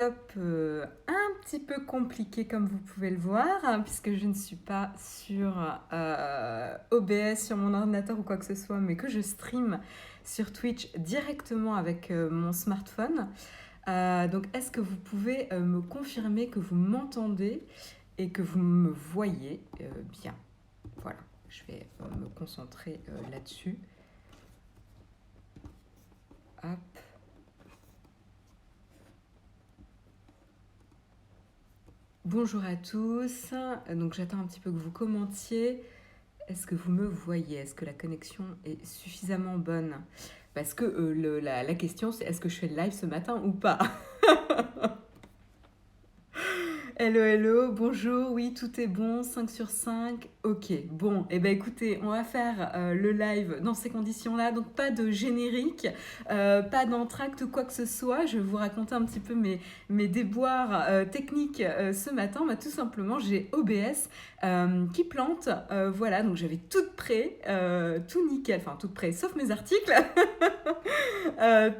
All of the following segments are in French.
Un petit peu compliqué comme vous pouvez le voir, hein, puisque je ne suis pas sur OBS sur mon ordinateur ou quoi que ce soit, mais que je stream sur Twitch directement avec mon smartphone. Donc est-ce que vous pouvez me confirmer que vous m'entendez et que vous me voyez bien? Voilà, je vais me concentrer là-dessus. Hop. Bonjour à tous, donc j'attends un petit peu que vous commentiez. Est-ce que vous me voyez? Est-ce que la connexion est suffisamment bonne? Parce que la question c'est est-ce que je fais le live ce matin ou pas? Hello, hello, bonjour, oui, tout est bon, 5 sur 5. Ok, bon, et ben écoutez, on va faire le live dans ces conditions-là, donc pas de générique, pas d'entracte ou quoi que ce soit. Je vais vous raconter un petit peu mes déboires techniques ce matin. Bah, tout simplement, j'ai OBS qui plante, voilà, donc j'avais tout prêt, tout nickel, enfin tout prêt, sauf mes articles.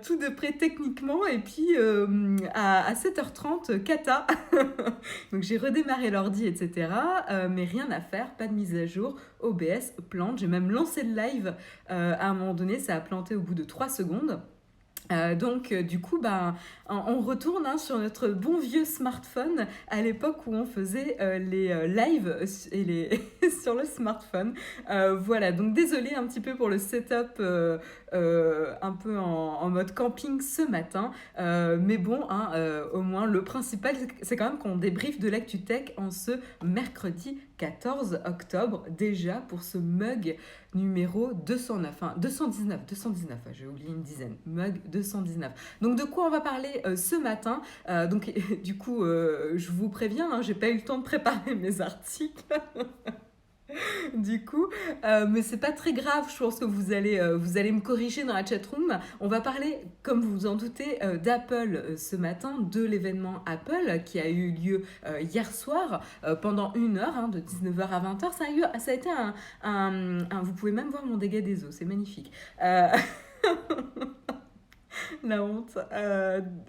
Tout de près techniquement, et puis à 7h30, cata. Donc j'ai redémarré l'ordi, etc. Mais rien à faire, pas de mise à jour. OBS plante. J'ai même lancé le live à un moment donné, ça a planté au bout de 3 secondes. Donc du coup, on retourne sur notre bon vieux smartphone à l'époque où on faisait les lives et sur le smartphone. Voilà, donc désolé un petit peu pour le setup un peu en mode camping ce matin. Mais bon, au moins le principal, c'est quand même qu'on débriefe de l'actu tech en ce mercredi 14 octobre, déjà pour ce mug numéro 209, 219, j'ai oublié une dizaine, mug 219. Donc de quoi on va parler ce matin? Donc du coup, je vous préviens, j'ai pas eu le temps de préparer mes articles. Du coup, mais c'est pas très grave, je pense que vous allez me corriger dans la chatroom. On va parler, comme vous vous en doutez, d'Apple ce matin, de l'événement Apple qui a eu lieu hier soir pendant 1 heure, de 19h à 20h. Ça a été vous pouvez même voir mon dégât des eaux, c'est magnifique. La honte.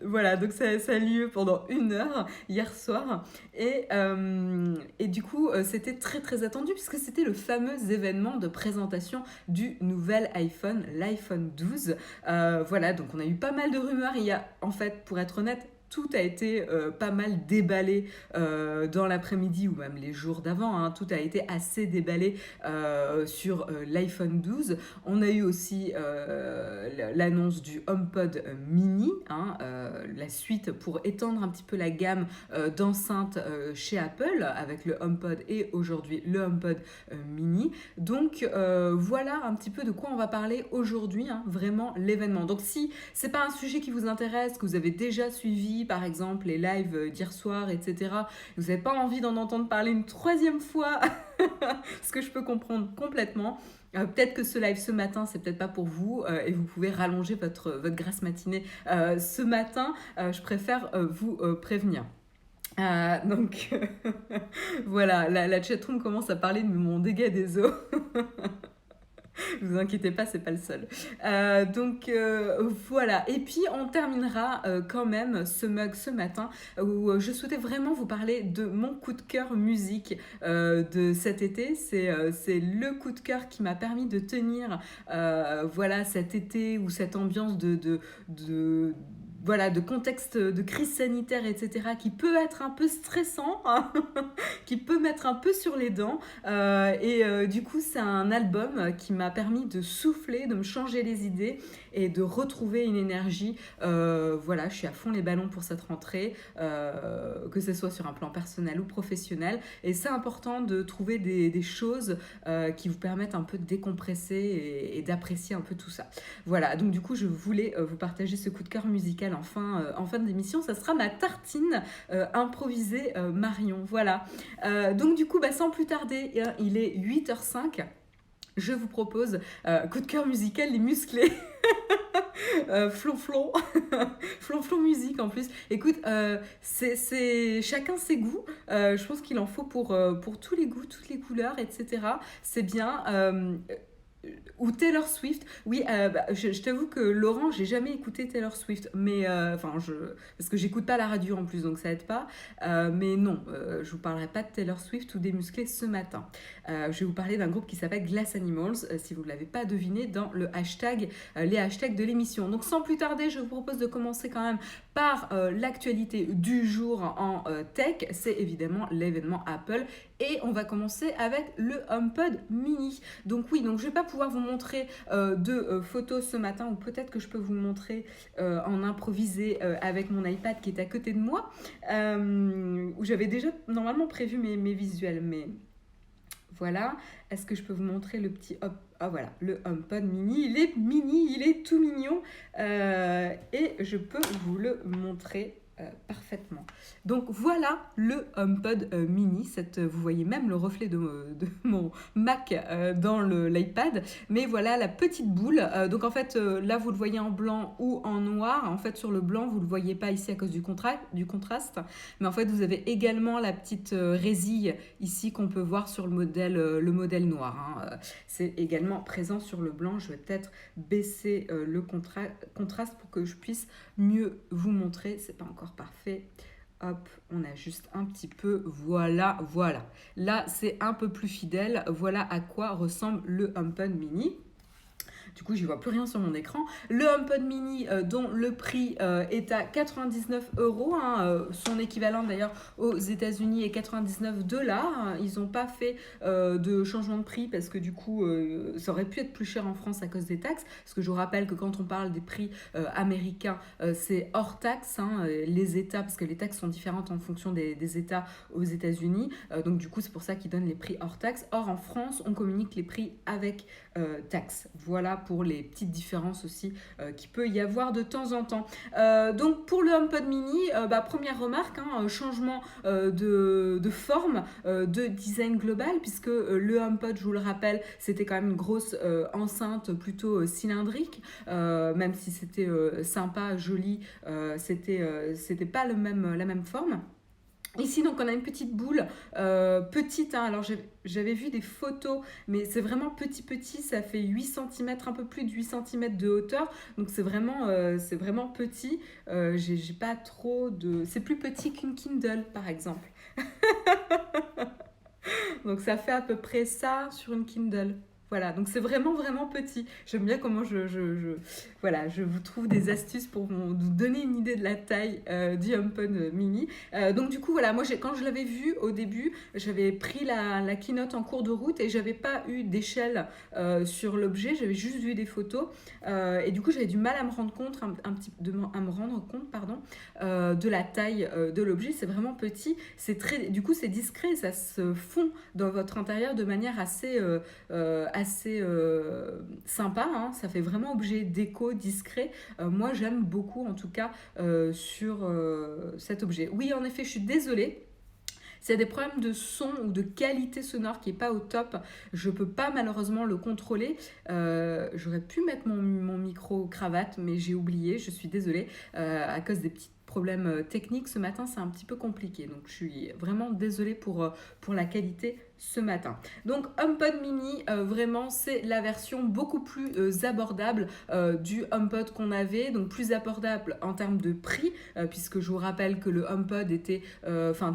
Voilà, donc ça a lieu pendant 1 heure hier soir. Et du coup, c'était très très attendu puisque c'était le fameux événement de présentation du nouvel iPhone, l'iPhone 12. Voilà, donc on a eu pas mal de rumeurs. Il y a, en fait, pour être honnête, tout a été pas mal déballé dans l'après-midi ou même les jours d'avant. Tout a été assez déballé sur l'iPhone 12. On a eu aussi l'annonce du HomePod mini, la suite pour étendre un petit peu la gamme d'enceintes chez Apple avec le HomePod et aujourd'hui le HomePod mini. Donc voilà un petit peu de quoi on va parler aujourd'hui, vraiment l'événement. Donc si c'est pas un sujet qui vous intéresse, que vous avez déjà suivi par exemple les lives d'hier soir, etc., vous n'avez pas envie d'en entendre parler une troisième fois, ce que je peux comprendre complètement. Peut-être que ce live ce matin, c'est peut-être pas pour vous et vous pouvez rallonger votre grasse matinée ce matin. Je préfère vous prévenir. Donc voilà, la chatroom commence à parler de mon dégât des eaux. Ne vous inquiétez pas, c'est pas le seul. Donc voilà. Et puis on terminera quand même ce mug ce matin où je souhaitais vraiment vous parler de mon coup de cœur musique de cet été. C'est le coup de cœur qui m'a permis de tenir voilà cet été ou cette ambiance voilà, de contexte de crise sanitaire, etc., qui peut être un peu stressant, qui peut mettre un peu sur les dents. Du coup, c'est un album qui m'a permis de souffler, de me changer les idées et de retrouver une énergie. Voilà, je suis à fond les ballons pour cette rentrée, que ce soit sur un plan personnel ou professionnel. Et c'est important de trouver des choses qui vous permettent un peu de décompresser et d'apprécier un peu tout ça. Voilà, donc du coup, je voulais vous partager ce coup de cœur musical en fin d'émission. Ça sera ma tartine improvisée Marion. Voilà. Donc du coup, sans plus tarder, il est 8h05. Je vous propose coup de cœur musical, les musclés. Flonflon. Flonflon musique en plus. Écoute, c'est chacun ses goûts. Je pense qu'il en faut pour tous les goûts, toutes les couleurs, etc. C'est bien. ou Taylor Swift. Oui, je t'avoue que Laurent, j'ai jamais écouté Taylor Swift, mais parce que j'écoute pas la radio en plus, donc ça aide pas. Mais non, je vous parlerai pas de Taylor Swift ou des musclés ce matin. Je vais vous parler d'un groupe qui s'appelle Glass Animals, si vous ne l'avez pas deviné dans le hashtag, les hashtags de l'émission. Donc sans plus tarder, je vous propose de commencer quand même par l'actualité du jour en tech. C'est évidemment l'événement Apple. Et on va commencer avec le HomePod mini. Donc oui, donc je vais pas pouvoir vous montrer de photos ce matin, ou peut-être que je peux vous montrer en improvisé avec mon iPad qui est à côté de moi, où j'avais déjà normalement prévu mes visuels, mais voilà. Est-ce que je peux vous montrer le petit voilà, le HomePod mini. Il est tout mignon et je peux vous le montrer parfaitement. Donc voilà le HomePod mini. Vous voyez même le reflet de mon Mac dans l'iPad. Mais voilà la petite boule. Donc en fait là vous le voyez en blanc ou en noir. En fait sur le blanc vous ne le voyez pas ici à cause du contraste. Mais en fait vous avez également la petite résille ici qu'on peut voir sur le modèle noir. C'est également présent sur le blanc. Je vais peut-être baisser le contraste pour que je puisse mieux vous montrer. C'est pas encore parfait. Hop, on ajuste un petit peu. Voilà. Là, c'est un peu plus fidèle. Voilà à quoi ressemble le HomePod mini. Du coup, j'y vois plus rien sur mon écran. Le HomePod mini, dont le prix est à 99 €. Son équivalent d'ailleurs aux États-Unis est 99 $. Ils n'ont pas fait de changement de prix parce que du coup, ça aurait pu être plus cher en France à cause des taxes. Parce que je vous rappelle que quand on parle des prix américains, c'est hors taxe. Les États, parce que les taxes sont différentes en fonction des États aux États-Unis. Donc du coup, c'est pour ça qu'ils donnent les prix hors taxe. Or, en France, on communique les prix avec taxes. Voilà pour les petites différences aussi qu'il peut y avoir de temps en temps. Donc pour le HomePod mini, première remarque, changement de forme, de design global, puisque le HomePod, je vous le rappelle, c'était quand même une grosse enceinte plutôt cylindrique, même si c'était sympa, joli, c'était pas la même forme. Ici, donc, on a une petite boule, petite, alors j'avais vu des photos, mais c'est vraiment petit, ça fait 8 cm, un peu plus de 8 cm de hauteur, donc c'est vraiment petit, j'ai pas trop de... C'est plus petit qu'une Kindle, par exemple. Donc ça fait à peu près ça sur une Kindle. Voilà, donc c'est vraiment petit. J'aime bien comment je vous trouve des astuces pour vous donner une idée de la taille du HomePod mini. Donc du coup, voilà, moi quand je l'avais vu au début, j'avais pris la keynote en cours de route et j'avais pas eu d'échelle sur l'objet, j'avais juste vu des photos. Et du coup, j'avais du mal à me rendre compte, de la taille de l'objet. C'est vraiment petit, du coup c'est discret, ça se fond dans votre intérieur de manière assez sympa, ça fait vraiment objet déco discret. Moi j'aime beaucoup en tout cas sur cet objet. Oui, en effet, je suis désolée. S'il y a des problèmes de son ou de qualité sonore qui n'est pas au top, je ne peux pas malheureusement le contrôler. J'aurais pu mettre mon micro-cravate, mais j'ai oublié, je suis désolée, à cause des petits problèmes techniques. Ce matin, c'est un petit peu compliqué, donc je suis vraiment désolée pour la qualité ce matin. Donc HomePod mini, vraiment c'est la version beaucoup plus abordable du HomePod qu'on avait, donc plus abordable en termes de prix, puisque je vous rappelle que le HomePod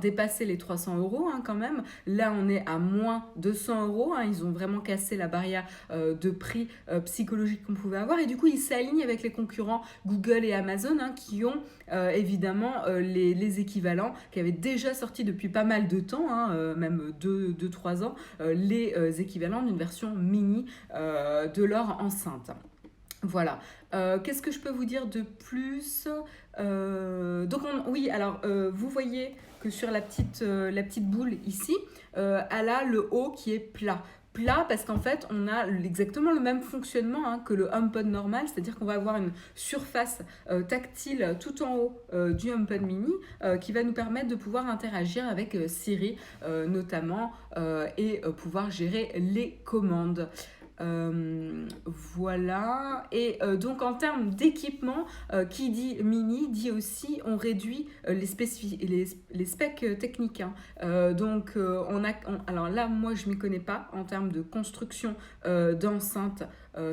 dépassait les 300 € quand même. Là on est à moins 200 €, ils ont vraiment cassé la barrière de prix psychologique qu'on pouvait avoir, et du coup ils s'alignent avec les concurrents Google et Amazon qui ont évidemment les équivalents qui avaient déjà sorti depuis pas mal de temps, même 2-3 ans, les équivalents d'une version mini de leur enceinte. Voilà. Qu'est-ce que je peux vous dire de plus ? Vous voyez que sur la petite boule ici, elle a le haut qui est plat. Plat parce qu'en fait on a exactement le même fonctionnement que le HomePod normal, c'est-à-dire qu'on va avoir une surface tactile tout en haut du HomePod mini qui va nous permettre de pouvoir interagir avec Siri notamment et pouvoir gérer les commandes. Voilà. Et donc en termes d'équipement, qui dit mini dit aussi on réduit les specs techniques, hein. Donc alors là, moi je m'y connais pas en termes de construction d'enceinte.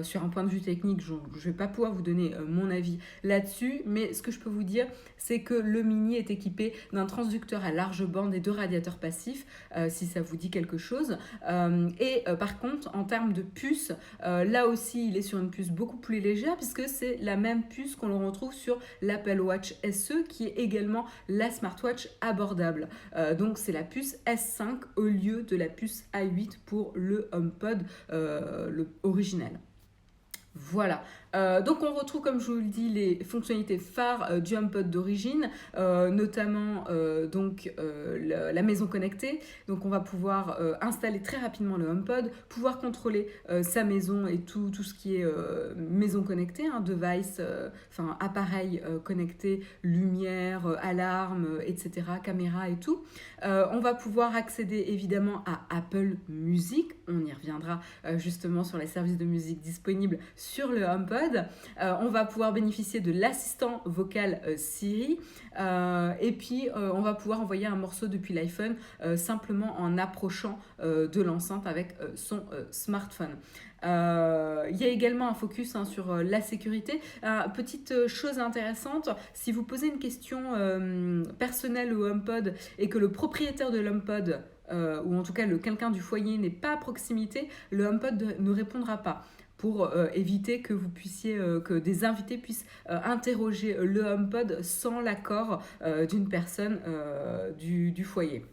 Sur un point de vue technique, je ne vais pas pouvoir vous donner mon avis là-dessus, mais ce que je peux vous dire, c'est que le Mini est équipé d'un transducteur à large bande et de radiateurs passifs, si ça vous dit quelque chose. Par contre, en termes de puce, là aussi, il est sur une puce beaucoup plus légère, puisque c'est la même puce qu'on le retrouve sur l'Apple Watch SE, qui est également la smartwatch abordable. Donc c'est la puce S5 au lieu de la puce A8 pour le HomePod original. Voilà, donc on retrouve, comme je vous le dis, les fonctionnalités phares du HomePod d'origine, notamment la maison connectée. Donc on va pouvoir installer très rapidement le HomePod, pouvoir contrôler sa maison et tout ce qui est maison connectée, hein, device, appareil connecté, lumière, alarme, etc., caméra et tout. On va pouvoir accéder évidemment à Apple Music. On y reviendra justement sur les services de musique disponibles sur le HomePod. On va pouvoir bénéficier de l'assistant vocal Siri. Et puis, on va pouvoir envoyer un morceau depuis l'iPhone simplement en approchant de l'enceinte avec son smartphone. Il y a également un focus sur la sécurité. Petite chose intéressante, si vous posez une question personnelle au HomePod et que le propriétaire de l'HomePod ou en tout cas quelqu'un du foyer n'est pas à proximité, le HomePod ne répondra pas, pour éviter que que des invités puissent interroger le HomePod sans l'accord d'une personne du foyer.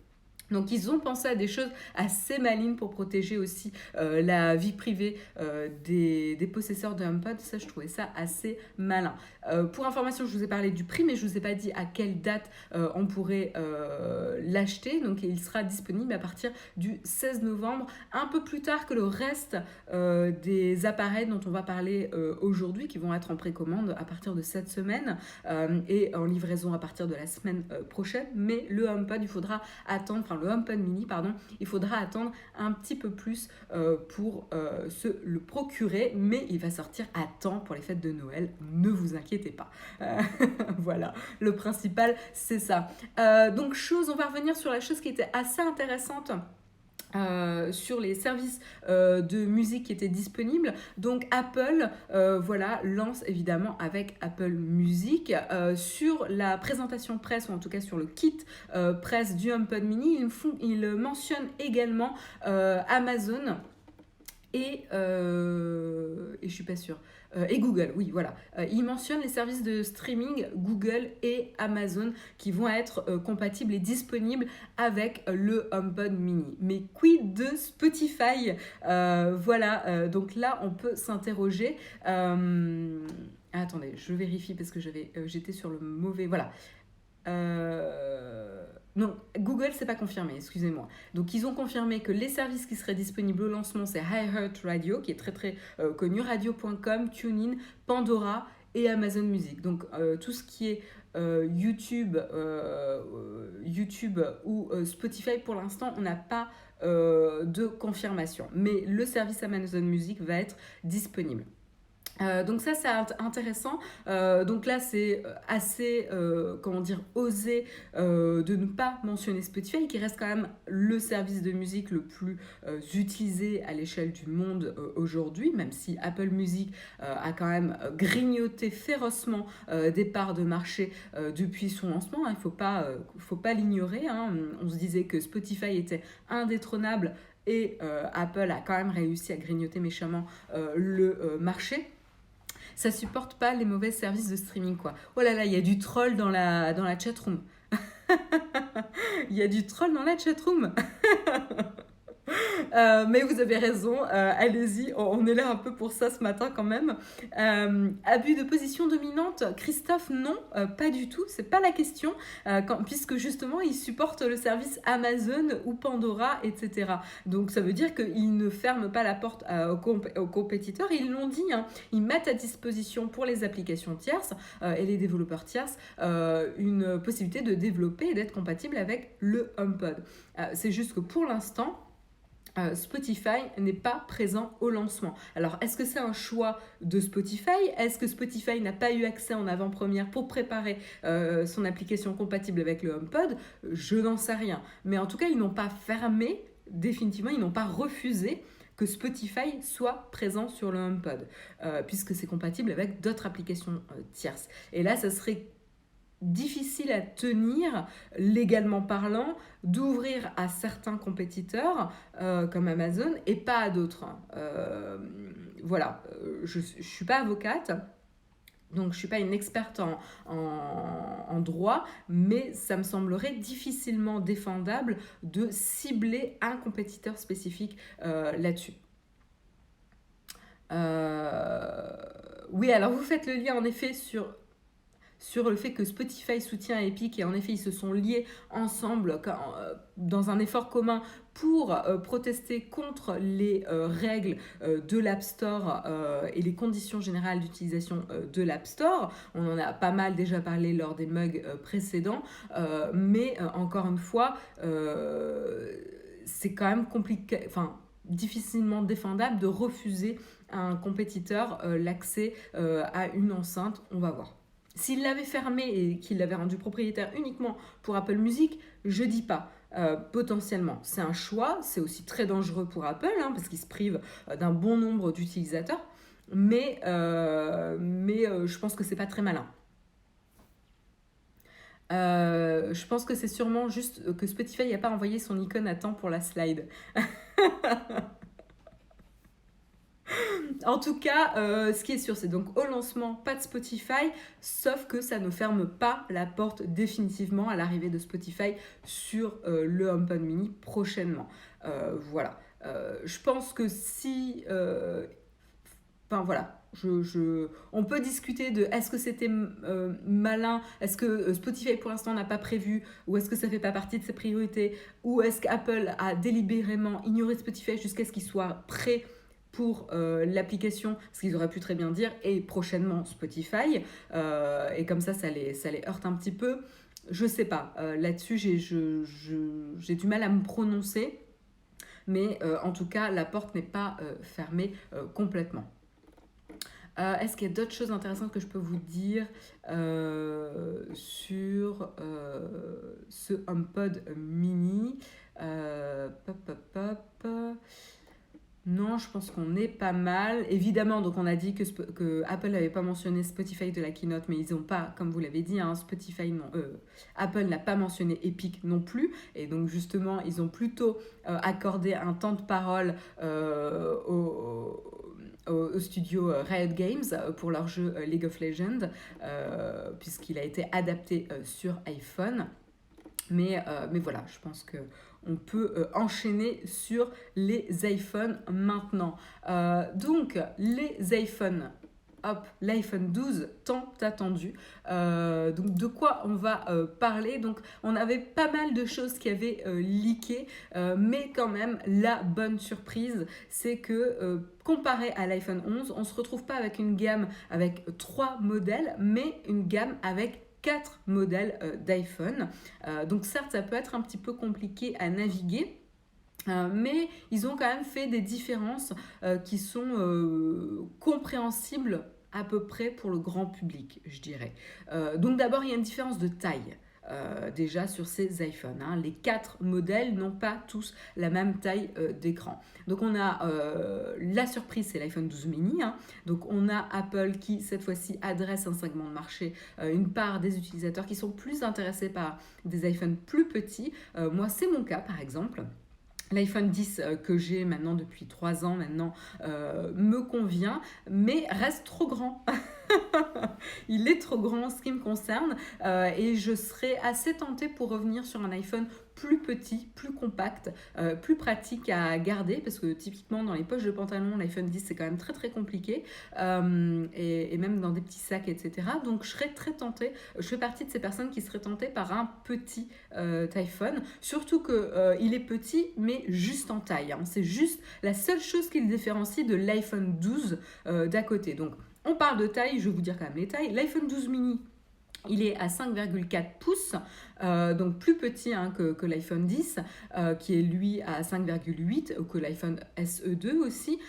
Donc ils ont pensé à des choses assez malines pour protéger aussi la vie privée des possesseurs de HomePod. Ça, je trouvais ça assez malin. Pour information, je vous ai parlé du prix, mais je ne vous ai pas dit à quelle date on pourrait l'acheter. Donc il sera disponible à partir du 16 novembre, un peu plus tard que le reste des appareils dont on va parler aujourd'hui, qui vont être en précommande à partir de cette semaine et en livraison à partir de la semaine prochaine. Mais le HomePod, il faudra attendre, le HomePod mini, il faudra attendre un petit peu plus pour se le procurer, mais il va sortir à temps pour les fêtes de Noël, ne vous inquiétez pas. Voilà, le principal, c'est ça. Donc on va revenir sur la chose qui était assez intéressante. Sur les services de musique qui étaient disponibles. Donc Apple lance évidemment avec Apple Music. Sur la présentation presse, ou en tout cas sur le kit presse du HomePod mini, ils mentionnent également Amazon et je suis pas sûre. Et Google, oui, voilà. Ils mentionnent les services de streaming Google et Amazon qui vont être compatibles et disponibles avec le HomePod mini. Mais quid de Spotify? Donc là, on peut s'interroger. Attendez, je vérifie parce que j'étais sur le mauvais... Voilà. Non, Google, c'est pas confirmé, excusez-moi. Donc, ils ont confirmé que les services qui seraient disponibles au lancement, c'est iHeartRadio, qui est très très connu, radio.com, TuneIn, Pandora et Amazon Music. Donc, tout ce qui est YouTube ou Spotify, pour l'instant, on n'a pas de confirmation. Mais le service Amazon Music va être disponible. Donc ça, c'est intéressant. Donc là, c'est assez, osé de ne pas mentionner Spotify, qui reste quand même le service de musique le plus utilisé à l'échelle du monde aujourd'hui, même si Apple Music a quand même grignoté férocement des parts de marché depuis son lancement. Il ne faut pas l'ignorer. On se disait que Spotify était indétrônable et Apple a quand même réussi à grignoter méchamment le marché. Ça supporte pas les mauvais services de streaming, quoi. Oh là là, il y a du troll dans la chatroom. Il y a du troll dans la chatroom. Mais vous avez raison, allez-y, on est là un peu pour ça ce matin quand même. Abus de position dominante, Christophe, non, pas du tout, c'est pas la question, puisque justement ils supportent le service Amazon ou Pandora, etc. Donc ça veut dire qu'ils ne ferment pas la porte aux compétiteurs, ils l'ont dit, ils mettent à disposition pour les applications tierces et les développeurs tierces une possibilité de développer et d'être compatible avec le HomePod. C'est juste que pour l'instant, Spotify n'est pas présent au lancement. Alors, est-ce que c'est un choix de Spotify? Est-ce que Spotify n'a pas eu accès en avant-première pour préparer son application compatible avec le HomePod? Je n'en sais rien. Mais en tout cas, ils n'ont pas fermé, définitivement, ils n'ont pas refusé que Spotify soit présent sur le HomePod, puisque c'est compatible avec d'autres applications tierces. Et là, ça serait difficile à tenir, légalement parlant, d'ouvrir à certains compétiteurs comme Amazon et pas à d'autres. Voilà, je ne suis pas avocate. Donc, je ne suis pas une experte en droit, mais ça me semblerait difficilement défendable de cibler un compétiteur spécifique là-dessus. Oui, alors vous faites le lien en effet sur le fait que Spotify soutient Epic et en effet ils se sont liés ensemble dans un effort commun pour protester contre les règles de l'App Store et les conditions générales d'utilisation de l'App Store. On en a pas mal déjà parlé lors des mugs précédents, mais encore une fois, c'est quand même compliqué, difficilement défendable de refuser à un compétiteur l'accès à une enceinte. On va voir. S'il l'avait fermé et qu'il l'avait rendu propriétaire uniquement pour Apple Music, je dis pas. Potentiellement, c'est un choix, c'est aussi très dangereux pour Apple parce qu'il se prive d'un bon nombre d'utilisateurs, mais je pense que c'est pas très malin. Je pense que c'est sûrement juste que Spotify n'a pas envoyé son icône à temps pour la slide. En tout cas, ce qui est sûr, c'est donc au lancement, pas de Spotify, sauf que ça ne ferme pas la porte définitivement à l'arrivée de Spotify sur le HomePod mini prochainement. Voilà. Je pense que si... voilà. On peut discuter de est-ce que c'était malin, est-ce que Spotify pour l'instant n'a pas prévu, ou est-ce que ça fait pas partie de ses priorités, ou est-ce qu'Apple a délibérément ignoré Spotify jusqu'à ce qu'il soit prêt pour l'application, ce qu'ils auraient pu très bien dire, et prochainement Spotify, et comme ça les heurte un petit peu. Je sais pas, là-dessus j'ai du mal à me prononcer, mais en tout cas la porte n'est pas fermée complètement. Est-ce qu'il y a d'autres choses intéressantes que je peux vous dire sur ce HomePod mini? Non, je pense qu'on est pas mal. Évidemment, donc on a dit que Apple n'avait pas mentionné Spotify de la keynote, mais ils n'ont pas, comme vous l'avez dit, Apple n'a pas mentionné Epic non plus. Et donc justement, ils ont plutôt accordé un temps de parole au studio Riot Games pour leur jeu League of Legends, puisqu'il a été adapté sur iPhone. Mais voilà, je pense qu'on peut enchaîner sur les iPhones maintenant. Donc, les iPhones, l'iPhone 12, tant attendu. Donc, de quoi on va parler? Donc, on avait pas mal de choses qui avaient leaké, mais quand même, la bonne surprise, c'est que comparé à l'iPhone 11, on ne se retrouve pas avec une gamme avec 3 modèles, mais une gamme avec 4 modèles d'iPhone. Donc certes, ça peut être un petit peu compliqué à naviguer, mais ils ont quand même fait des différences qui sont compréhensibles à peu près pour le grand public, je dirais. Donc d'abord, il y a une différence de taille. Déjà sur ces iPhones. Les 4 modèles n'ont pas tous la même taille d'écran. Donc on a la surprise, c'est l'iPhone 12 mini. Donc on a Apple qui cette fois-ci adresse un segment de marché, une part des utilisateurs qui sont plus intéressés par des iPhones plus petits. Moi c'est mon cas par exemple. L'iPhone 10 que j'ai maintenant depuis 3 ans maintenant me convient, mais reste trop grand. Il est trop grand en ce qui me concerne et je serais assez tentée pour revenir sur un iPhone plus petit, plus compact, plus pratique à garder parce que typiquement dans les poches de pantalon, l'iPhone 10 c'est quand même très très compliqué et même dans des petits sacs, etc. Donc je serais très tentée, je fais partie de ces personnes qui seraient tentées par un petit iPhone, surtout qu'il est petit mais juste en taille. C'est juste la seule chose qui le différencie de l'iPhone 12 d'à côté. Donc on parle de taille, je vais vous dire quand même les tailles. L'iPhone 12 mini, Il est à 5,4 pouces, donc plus petit hein, que l'iPhone 10, qui est lui à 5,8, ou que l'iPhone SE2 aussi,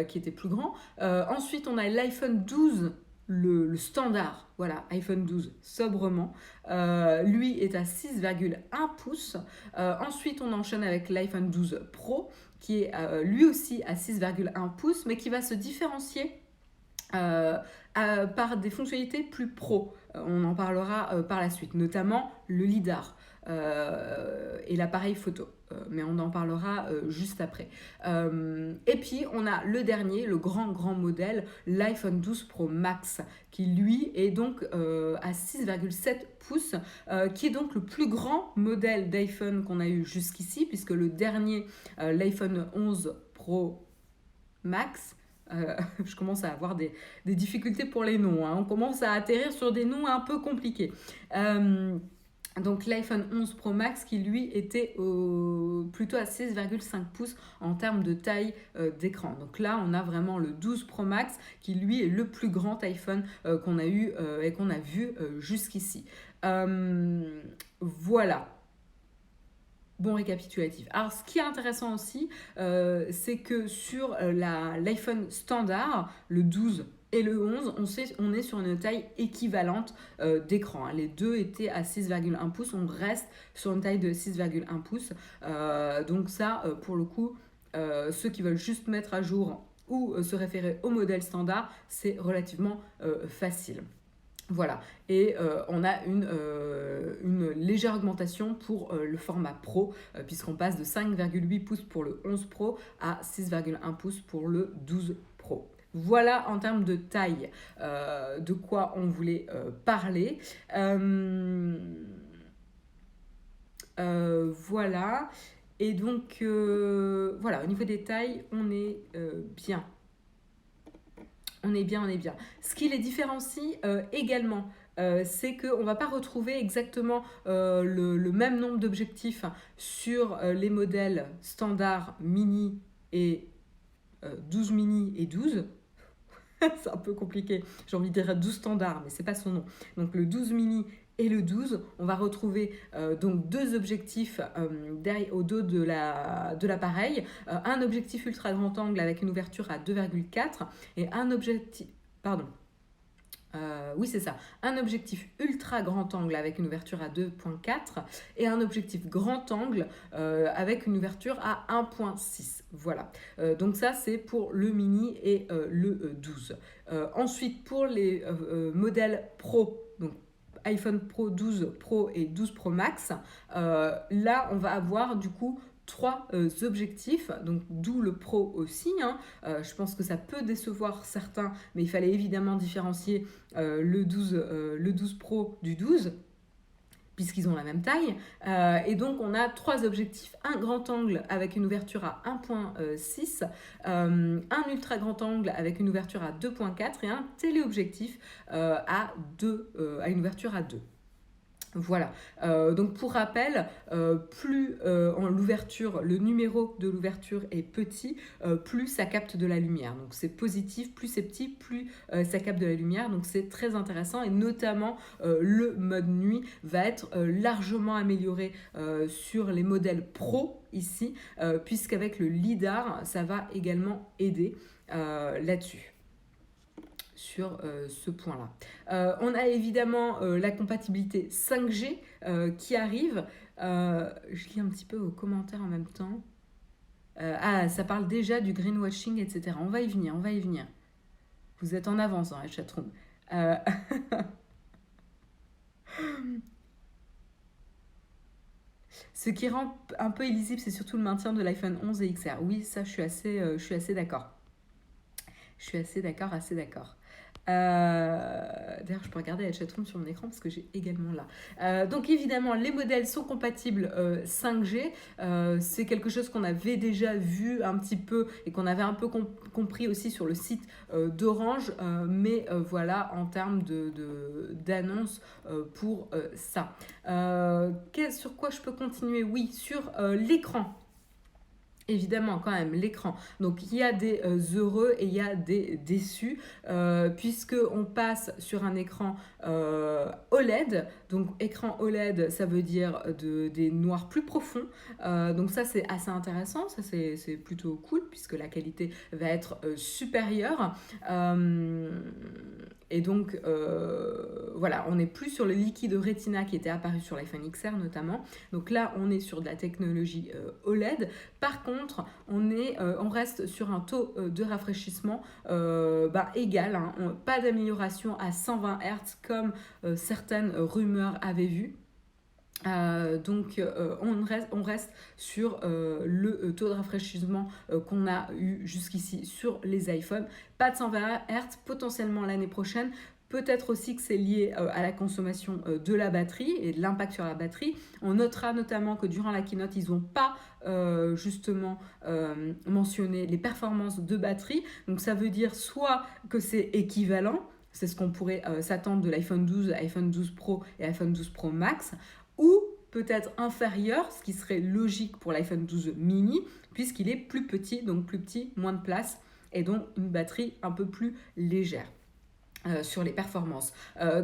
qui était plus grand. Ensuite, on a l'iPhone 12, le standard, voilà, iPhone 12, sobrement. Lui est à 6,1 pouces. Ensuite, on enchaîne avec l'iPhone 12 Pro, qui est lui aussi à 6,1 pouces, mais qui va se différencier par des fonctionnalités plus pro. On en parlera par la suite, notamment le lidar et l'appareil photo. Mais on en parlera juste après. Et puis, on a le dernier, le grand modèle, l'iPhone 12 Pro Max, qui lui est donc à 6,7 pouces, qui est donc le plus grand modèle d'iPhone qu'on a eu jusqu'ici, puisque le dernier, l'iPhone 11 Pro Max, je commence à avoir des difficultés pour les noms. Hein. On commence à atterrir sur des noms un peu compliqués. Donc l'iPhone 11 Pro Max qui lui était plutôt à 6,5 pouces en termes de taille d'écran. Donc là on a vraiment le 12 Pro Max qui lui est le plus grand iPhone qu'on a eu et qu'on a vu jusqu'ici. Voilà. Bon récapitulatif. Alors, ce qui est intéressant aussi, c'est que sur l'iPhone standard, le 12 et le 11, on est sur une taille équivalente d'écran. Hein. Les deux étaient à 6,1 pouces, on reste sur une taille de 6,1 pouces. Donc ça, pour le coup, ceux qui veulent juste mettre à jour ou se référer au modèle standard, c'est relativement facile. Voilà, et on a une légère augmentation pour le format Pro, puisqu'on passe de 5,8 pouces pour le 11 Pro à 6,1 pouces pour le 12 Pro. Voilà en termes de taille de quoi on voulait parler. Voilà, et donc voilà, au niveau des tailles, on est bien. On est bien. Ce qui les différencie également, c'est qu'on ne va pas retrouver exactement le même nombre d'objectifs sur les modèles standard mini et 12 mini et 12. C'est un peu compliqué, j'ai envie de dire 12 standard, mais c'est pas son nom. Donc le 12 mini et le 12, on va retrouver donc deux objectifs au dos de l'appareil, un objectif ultra grand angle avec une ouverture à 2,4 et un objectif, oui c'est ça, un objectif ultra grand angle avec une ouverture à 2,4 et un objectif grand angle avec une ouverture à 1,6. Voilà, donc ça c'est pour le mini et le 12. Ensuite pour les modèles Pro, donc iPhone Pro 12 Pro et 12 Pro Max, là on va avoir du coup trois objectifs, donc d'où le Pro aussi. Hein. Je pense que ça peut décevoir certains, mais il fallait évidemment différencier le 12 Pro du 12, puisqu'ils ont la même taille. Et donc, on a trois objectifs. Un grand angle avec une ouverture à 1,6, un ultra grand angle avec une ouverture à 2,4 et un téléobjectif à une ouverture à 2. Voilà, donc pour rappel, plus le numéro de l'ouverture est petit, plus ça capte de la lumière. Donc c'est positif, plus c'est petit, plus ça capte de la lumière. Donc c'est très intéressant et notamment le mode nuit va être largement amélioré sur les modèles Pro ici, puisqu'avec le lidar, ça va également aider là-dessus. Sur ce point-là. On a évidemment la compatibilité 5G qui arrive. Je lis un petit peu vos commentaires en même temps. Ça parle déjà du greenwashing, etc. On va y venir. Vous êtes en avance dans la chatroom. Ce qui rend un peu illisible, c'est surtout le maintien de l'iPhone 11 et XR. Oui, ça, je suis assez d'accord. Assez d'accord. D'ailleurs, je peux regarder la chatroom sur mon écran parce que j'ai également là. Donc, évidemment, les modèles sont compatibles 5G. C'est quelque chose qu'on avait déjà vu un petit peu et qu'on avait un peu compris aussi sur le site d'Orange. Mais voilà, en termes d'annonce pour ça. Sur quoi je peux continuer ? Oui, sur l'écran. évidemment quand même l'écran. Donc il y a des heureux et il y a des déçus, puisque on passe sur un écran OLED. Donc écran OLED, ça veut dire des noirs plus profonds. Donc ça c'est assez intéressant, ça c'est plutôt cool puisque la qualité va être supérieure. Et donc voilà, on n'est plus sur le liquide Retina qui était apparu sur l'iPhone XR notamment. Donc là on est sur de la technologie OLED. Par contre, on reste sur un taux de rafraîchissement égal, hein. Pas d'amélioration à 120 Hz comme certaines rumeurs avaient vu. On reste sur le taux de rafraîchissement qu'on a eu jusqu'ici sur les iPhones. Pas de 120 Hz, potentiellement l'année prochaine. Peut-être aussi que c'est lié à la consommation de la batterie et de l'impact sur la batterie. On notera notamment que durant la keynote, ils n'ont pas mentionné les performances de batterie. Donc ça veut dire soit que c'est équivalent, c'est ce qu'on pourrait s'attendre de l'iPhone 12, iPhone 12 Pro et iPhone 12 Pro Max, ou peut-être inférieur, ce qui serait logique pour l'iPhone 12 mini, puisqu'il est plus petit, donc plus petit, moins de place, et donc une batterie un peu plus légère. Sur les performances.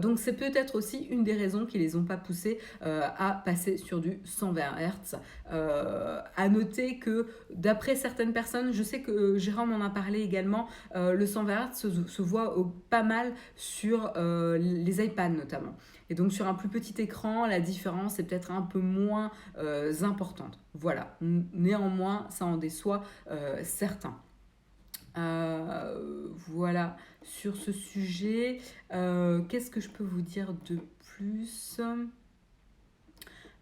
Donc c'est peut-être aussi une des raisons qui les ont pas poussés à passer sur du 120 Hz. À noter que d'après certaines personnes, je sais que Jérôme en a parlé également, le 120 Hz se voit pas mal sur les iPads notamment. Et donc sur un plus petit écran, la différence est peut-être un peu moins importante. Voilà. Néanmoins, ça en déçoit certains. Voilà sur ce sujet. Qu'est-ce que je peux vous dire de plus ?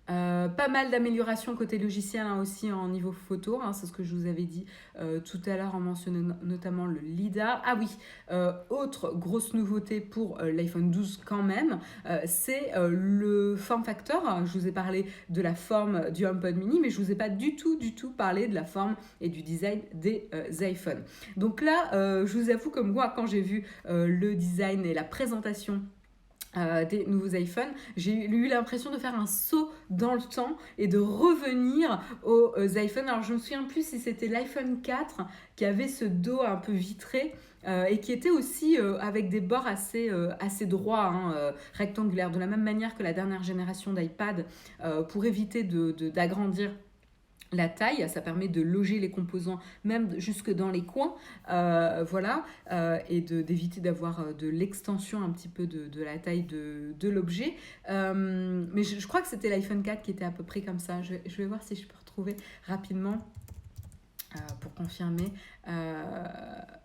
Pas mal d'améliorations côté logiciel aussi en niveau photo, hein, c'est ce que je vous avais dit tout à l'heure en mentionnant notamment le LiDAR. Ah oui, autre grosse nouveauté pour l'iPhone 12 quand même, c'est le form factor. Je vous ai parlé de la forme du HomePod mini, mais je vous ai pas du tout parlé de la forme et du design des iPhones. Donc là, je vous avoue que moi, quand j'ai vu le design et la présentation des nouveaux iPhones, j'ai eu l'impression de faire un saut dans le temps et de revenir aux iPhones. Alors je me souviens plus si c'était l'iPhone 4 qui avait ce dos un peu vitré et qui était aussi avec des bords assez droits, hein, rectangulaires, de la même manière que la dernière génération d'iPad, pour éviter d'agrandir la taille, ça permet de loger les composants même jusque dans les coins, voilà, et d'éviter d'avoir de l'extension un petit peu de la taille de l'objet. Mais je crois que c'était l'iPhone 4 qui était à peu près comme ça. Je vais voir si je peux retrouver rapidement pour confirmer.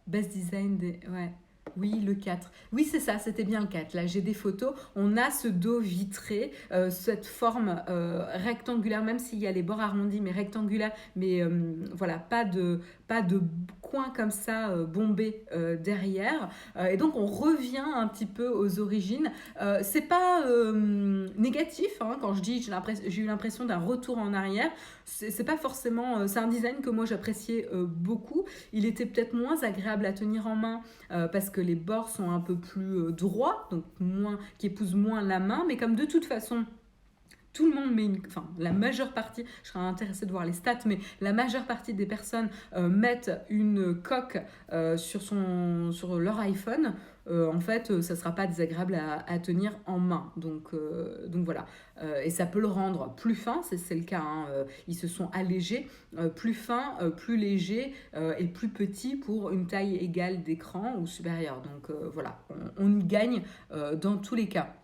Best design des... Ouais. Oui, le 4. Oui, c'est ça, c'était bien le 4. Là, j'ai des photos. On a ce dos vitré, cette forme rectangulaire, même s'il y a les bords arrondis, mais rectangulaire. Mais voilà, pas de coin comme ça bombé derrière. Et donc, on revient un petit peu aux origines. C'est pas négatif, hein, quand je dis j'ai eu l'impression d'un retour en arrière. C'est pas forcément... c'est un design que moi, j'appréciais beaucoup. Il était peut-être moins agréable à tenir en main parce que les bords sont un peu plus droits, donc qui épousent moins la main, mais comme de toute façon tout le monde la majeure partie, je serais intéressée de voir les stats, mais la majeure partie des personnes mettent une coque sur leur iPhone. En fait, ça ne sera pas désagréable à tenir en main. Donc voilà. Et ça peut le rendre plus fin, c'est le cas. Hein. Ils se sont allégés, plus fin, plus léger et plus petit pour une taille égale d'écran ou supérieure. Donc voilà, on y gagne dans tous les cas.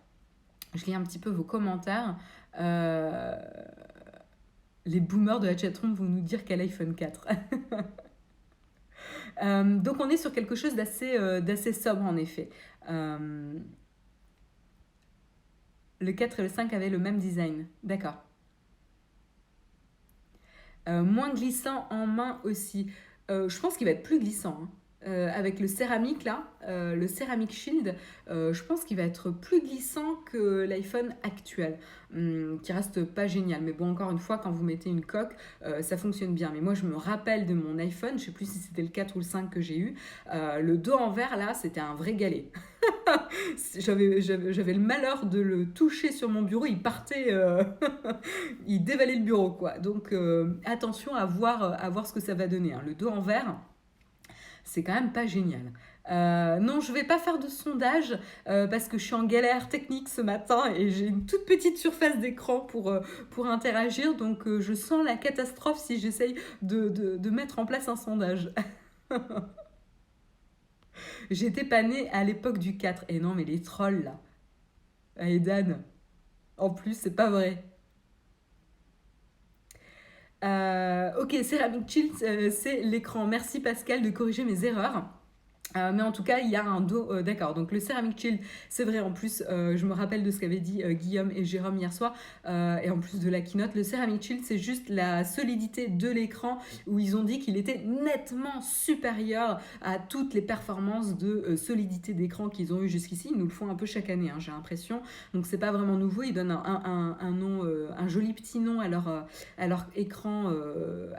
Je lis un petit peu vos commentaires. Les boomers de la chatroom vont nous dire quel iPhone 4. Donc on est sur quelque chose d'assez sobre en effet. Le 4 et le 5 avaient le même design. D'accord. Moins glissant en main aussi. Je pense qu'il va être plus glissant. Hein. Avec le céramique là, le Ceramic Shield, je pense qu'il va être plus glissant que l'iPhone actuel, qui reste pas génial. Mais bon, encore une fois, quand vous mettez une coque, ça fonctionne bien. Mais moi, je me rappelle de mon iPhone, je sais plus si c'était le 4 ou le 5 que j'ai eu, le dos en verre là, c'était un vrai galet. J'avais le malheur de le toucher sur mon bureau, il partait, il dévalait le bureau, quoi. Donc attention à voir ce que ça va donner, hein. Le dos en verre, c'est quand même pas génial. Non, je vais pas faire de sondage parce que je suis en galère technique ce matin et j'ai une toute petite surface d'écran pour interagir. Donc, je sens la catastrophe si j'essaye de mettre en place un sondage. J'étais pas née à l'époque du 4. Et non, mais les trolls là. Et Dan, en plus, c'est pas vrai. Ok, Ceramic Chill, c'est l'écran. Merci Pascal de corriger mes erreurs. Mais en tout cas, il y a un dos. D'accord, donc le Ceramic Shield, c'est vrai. En plus, je me rappelle de ce qu'avaient dit Guillaume et Jérôme hier soir. Et en plus de la keynote, le Ceramic Shield, c'est juste la solidité de l'écran où ils ont dit qu'il était nettement supérieur à toutes les performances de solidité d'écran qu'ils ont eu jusqu'ici. Ils nous le font un peu chaque année, hein, j'ai l'impression. Donc, c'est pas vraiment nouveau. Ils donnent un nom, un joli petit nom à leur écran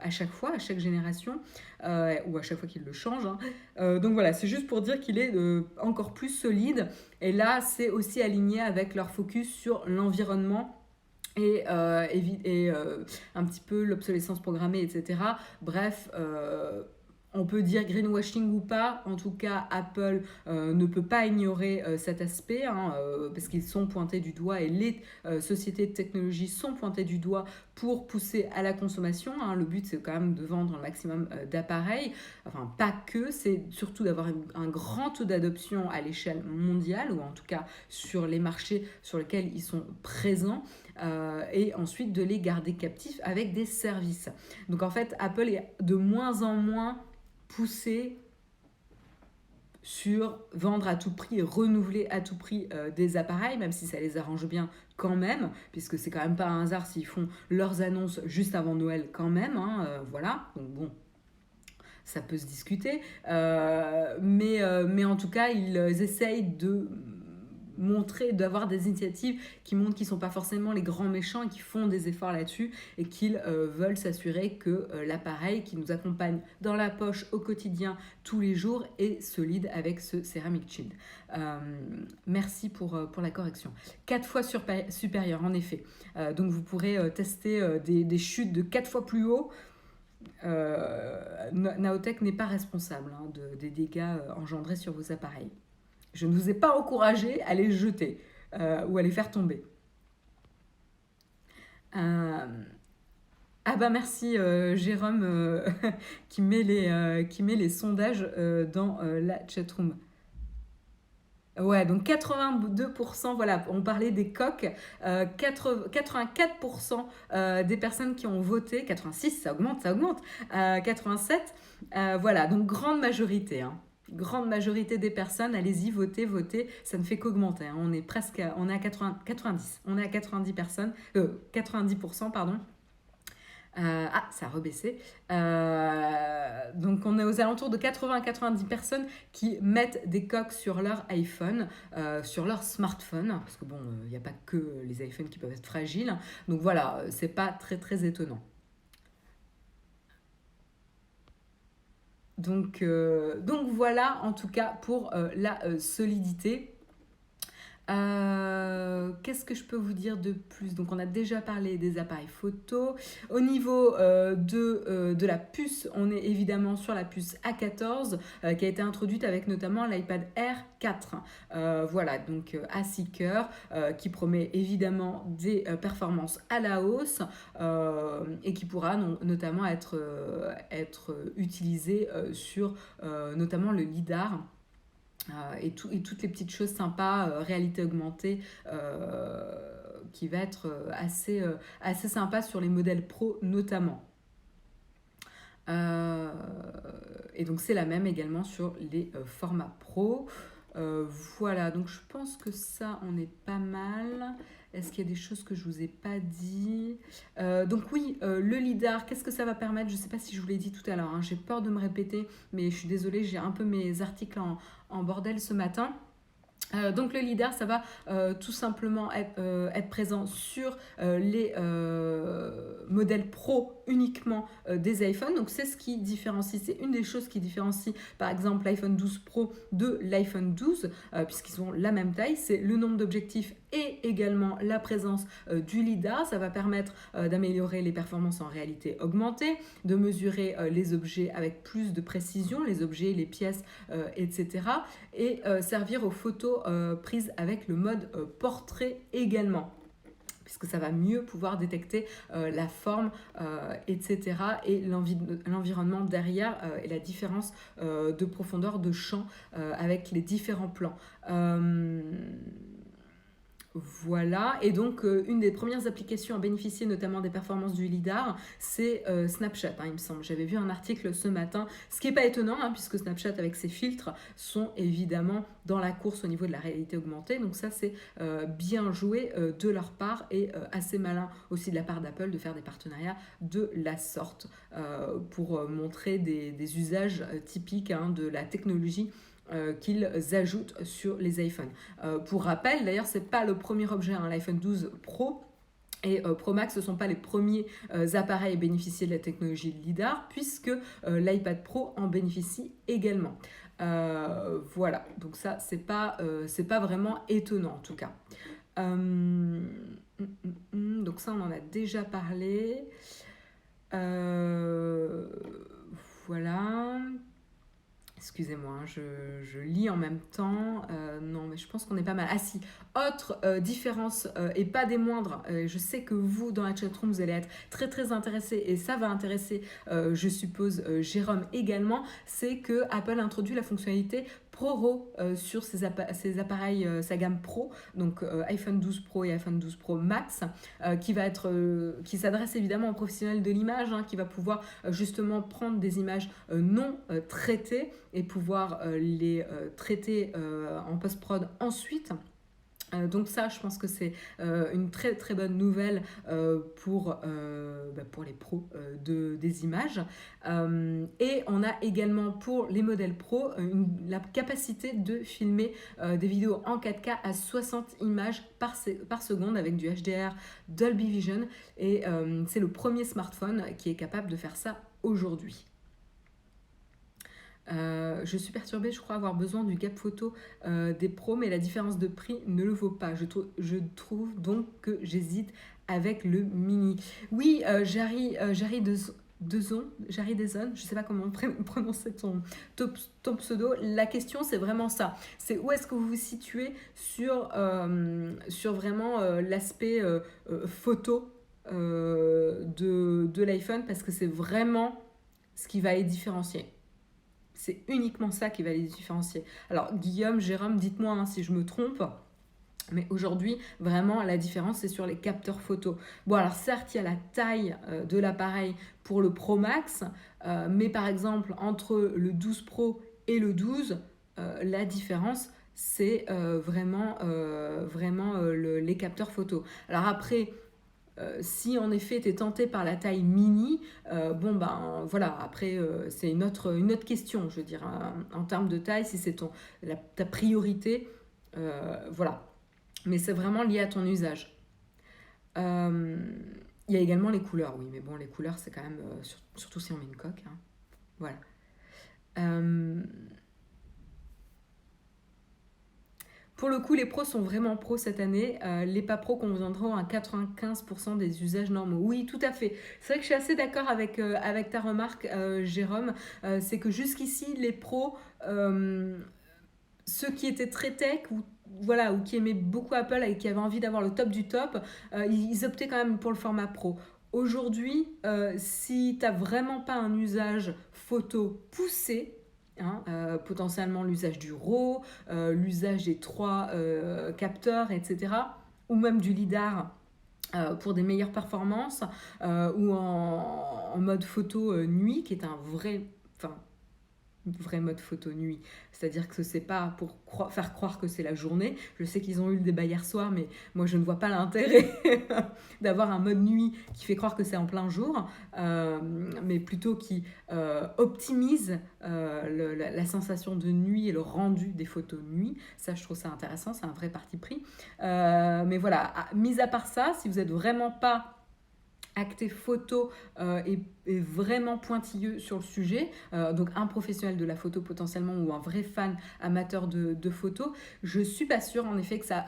à chaque fois, à chaque génération. Ou à chaque fois qu'ils le changent, hein. Donc voilà, c'est juste pour dire qu'il est encore plus solide. Et là, c'est aussi aligné avec leur focus sur l'environnement et un petit peu l'obsolescence programmée, etc. Bref, on peut dire greenwashing ou pas, en tout cas Apple ne peut pas ignorer cet aspect, hein, parce qu'ils sont pointés du doigt et les sociétés de technologie sont pointées du doigt pour pousser à la consommation, hein. Le but c'est quand même de vendre un maximum d'appareils, enfin pas que, c'est surtout d'avoir un grand taux d'adoption à l'échelle mondiale, ou en tout cas sur les marchés sur lesquels ils sont présents. Et ensuite de les garder captifs avec des services. Donc en fait, Apple est de moins en moins poussé sur vendre à tout prix et renouveler à tout prix des appareils, même si ça les arrange bien quand même, puisque c'est quand même pas un hasard s'ils font leurs annonces juste avant Noël quand même, hein, voilà, donc bon, ça peut se discuter, mais en tout cas, ils essayent de montrer, d'avoir des initiatives qui montrent qu'ils ne sont pas forcément les grands méchants et qui font des efforts là-dessus et qu'ils veulent s'assurer que l'appareil qui nous accompagne dans la poche au quotidien tous les jours est solide avec ce Ceramic Shield. Merci pour la correction. 4 fois supérieur en effet. Donc vous pourrez tester des chutes de 4 fois plus haut. Naotech n'est pas responsable, hein, des dégâts engendrés sur vos appareils. Je ne vous ai pas encouragé à les jeter ou à les faire tomber. Ah bah merci Jérôme qui met les sondages dans la chatroom. Ouais, donc 82%, voilà, on parlait des coqs, 84% des personnes qui ont voté, 86, ça augmente, 87, voilà, donc grande majorité, hein. Grande majorité des personnes, allez-y, votez, ça ne fait qu'augmenter, hein. On est à 90, on est à 90 personnes, 90%, pardon. Ça a rebaissé. Donc on est aux alentours de 80 à 90 personnes qui mettent des coques sur leur iPhone, sur leur smartphone, parce que bon, il n'y a pas que les iPhones qui peuvent être fragiles. Donc voilà, c'est pas très très étonnant. Donc voilà en tout cas pour la solidité. Qu'est-ce que je peux vous dire de plus? Donc on a déjà parlé des appareils photo. Au niveau de la puce, on est évidemment sur la puce A14 qui a été introduite avec notamment l'iPad Air 4. Voilà, donc à 6 cœurs qui promet évidemment des performances à la hausse et qui pourra notamment être utilisé sur notamment le LiDAR. Et toutes les petites choses sympas, réalité augmentée, qui va être assez sympa sur les modèles pro notamment. Et donc c'est la même également sur les formats pro. Voilà, donc je pense que ça, on est pas mal. Est-ce qu'il y a des choses que je ne vous ai pas dit? Donc oui, le LiDAR, qu'est-ce que ça va permettre? Je ne sais pas si je vous l'ai dit tout à l'heure, hein. J'ai peur de me répéter, mais je suis désolée, j'ai un peu mes articles en bordel ce matin. Donc le LiDAR, ça va tout simplement être présent sur les modèles pro uniquement des iPhones. Donc c'est ce qui différencie, c'est une des choses qui différencie par exemple l'iPhone 12 Pro de l'iPhone 12 puisqu'ils ont la même taille, c'est le nombre d'objectifs et également la présence du LiDAR. Ça va permettre d'améliorer les performances en réalité augmentée, de mesurer les objets avec plus de précision, les objets, les pièces, etc. Et servir aux photos prises avec le mode portrait également, puisque ça va mieux pouvoir détecter la forme, etc. et l'environnement derrière et la différence de profondeur de champ avec les différents plans. Voilà, et donc une des premières applications à bénéficier notamment des performances du LiDAR, c'est Snapchat, il me semble. J'avais vu un article ce matin, ce qui n'est pas étonnant, puisque Snapchat avec ses filtres sont évidemment dans la course au niveau de la réalité augmentée. Donc ça, c'est bien joué de leur part et assez malin aussi de la part d'Apple de faire des partenariats de la sorte pour montrer des usages typiques de la technologie qu'ils ajoutent sur les iPhones. Pour rappel, d'ailleurs, ce n'est pas le premier objet, l'iPhone 12 Pro et Pro Max, ce ne sont pas les premiers appareils à bénéficier de la technologie LiDAR, puisque l'iPad Pro en bénéficie également. Voilà, donc ça, c'est pas vraiment étonnant en tout cas. Donc ça, on en a déjà parlé. Voilà. Excusez-moi, je lis en même temps. Non, mais je pense qu'on est pas mal. Ah si, autre différence, et pas des moindres, je sais que vous, dans la chatroom, vous allez être très très intéressés, et ça va intéresser, je suppose, Jérôme également, c'est que Apple introduit la fonctionnalité ProRAW sur ses appareils, sa gamme Pro, donc iPhone 12 Pro et iPhone 12 Pro Max, qui s'adresse évidemment aux professionnels de l'image, qui va pouvoir justement prendre des images non traitées et pouvoir les traiter en post-prod ensuite. Donc ça, je pense que c'est une très très bonne nouvelle pour les pros des images. Et on a également pour les modèles pro la capacité de filmer des vidéos en 4K à 60 images par seconde avec du HDR Dolby Vision. Et c'est le premier smartphone qui est capable de faire ça aujourd'hui. Je suis perturbée, je crois avoir besoin du gap photo des pros, mais la différence de prix ne le vaut pas. Je trouve donc que j'hésite avec le mini. Oui, Jarry Dezon, je ne sais pas comment prononcer ton pseudo. La question, c'est vraiment ça. C'est où est-ce que vous vous situez sur vraiment l'aspect photo de l'iPhone, parce que c'est vraiment ce qui va les différencier. C'est uniquement ça qui va les différencier. Alors, Guillaume, Jérôme, dites-moi si je me trompe. Mais aujourd'hui, vraiment, la différence, c'est sur les capteurs photo. Bon, alors certes, il y a la taille de l'appareil pour le Pro Max, mais par exemple, entre le 12 Pro et le 12, la différence, c'est vraiment les capteurs photo. Alors après, si en effet tu es tenté par la taille mini, voilà, après c'est une autre question, je veux dire, en termes de taille, si c'est ta priorité, voilà. Mais c'est vraiment lié à ton usage. Il y a également les couleurs, oui, mais bon, les couleurs, c'est quand même, surtout si on met une coque, voilà. Pour le coup, les pros sont vraiment pros cette année. Les pas pros conviendront à 95% des usages normaux. Oui, tout à fait. C'est vrai que je suis assez d'accord avec ta remarque, Jérôme. C'est que jusqu'ici, les pros, ceux qui étaient très tech ou qui aimaient beaucoup Apple et qui avaient envie d'avoir le top du top, ils optaient quand même pour le format pro. Aujourd'hui, si tu n'as vraiment pas un usage photo poussé, potentiellement l'usage du RAW, l'usage des 3 capteurs, etc., ou même du LiDAR pour des meilleures performances, ou en mode photo nuit, qui est un vrai mode photo nuit, c'est-à-dire que c'est pas pour faire croire que c'est la journée. Je sais qu'ils ont eu le débat hier soir, mais moi je ne vois pas l'intérêt d'avoir un mode nuit qui fait croire que c'est en plein jour, mais plutôt qui optimise la sensation de nuit et le rendu des photos nuit. Ça, je trouve ça intéressant, c'est un vrai parti pris. Mais voilà, mis à part ça, si vous n'êtes vraiment pas acté photo est vraiment pointilleux sur le sujet, donc un professionnel de la photo potentiellement ou un vrai fan amateur de photo, je suis pas sûre en effet que ça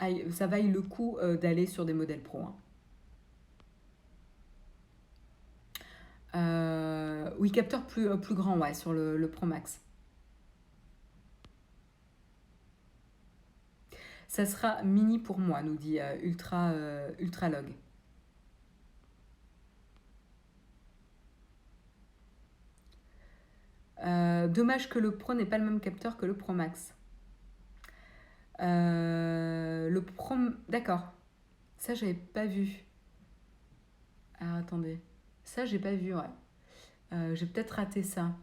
vaille le coup d'aller sur des modèles pro, hein. Oui, capteur plus grand, ouais, sur le Pro Max. Ça sera mini pour moi, nous dit Ultralog. Dommage que le Pro n'ait pas le même capteur que le Pro Max. Le Pro... D'accord. Ça, j'avais pas vu. Alors, attendez. Ça, j'ai pas vu, ouais. J'ai peut-être raté ça.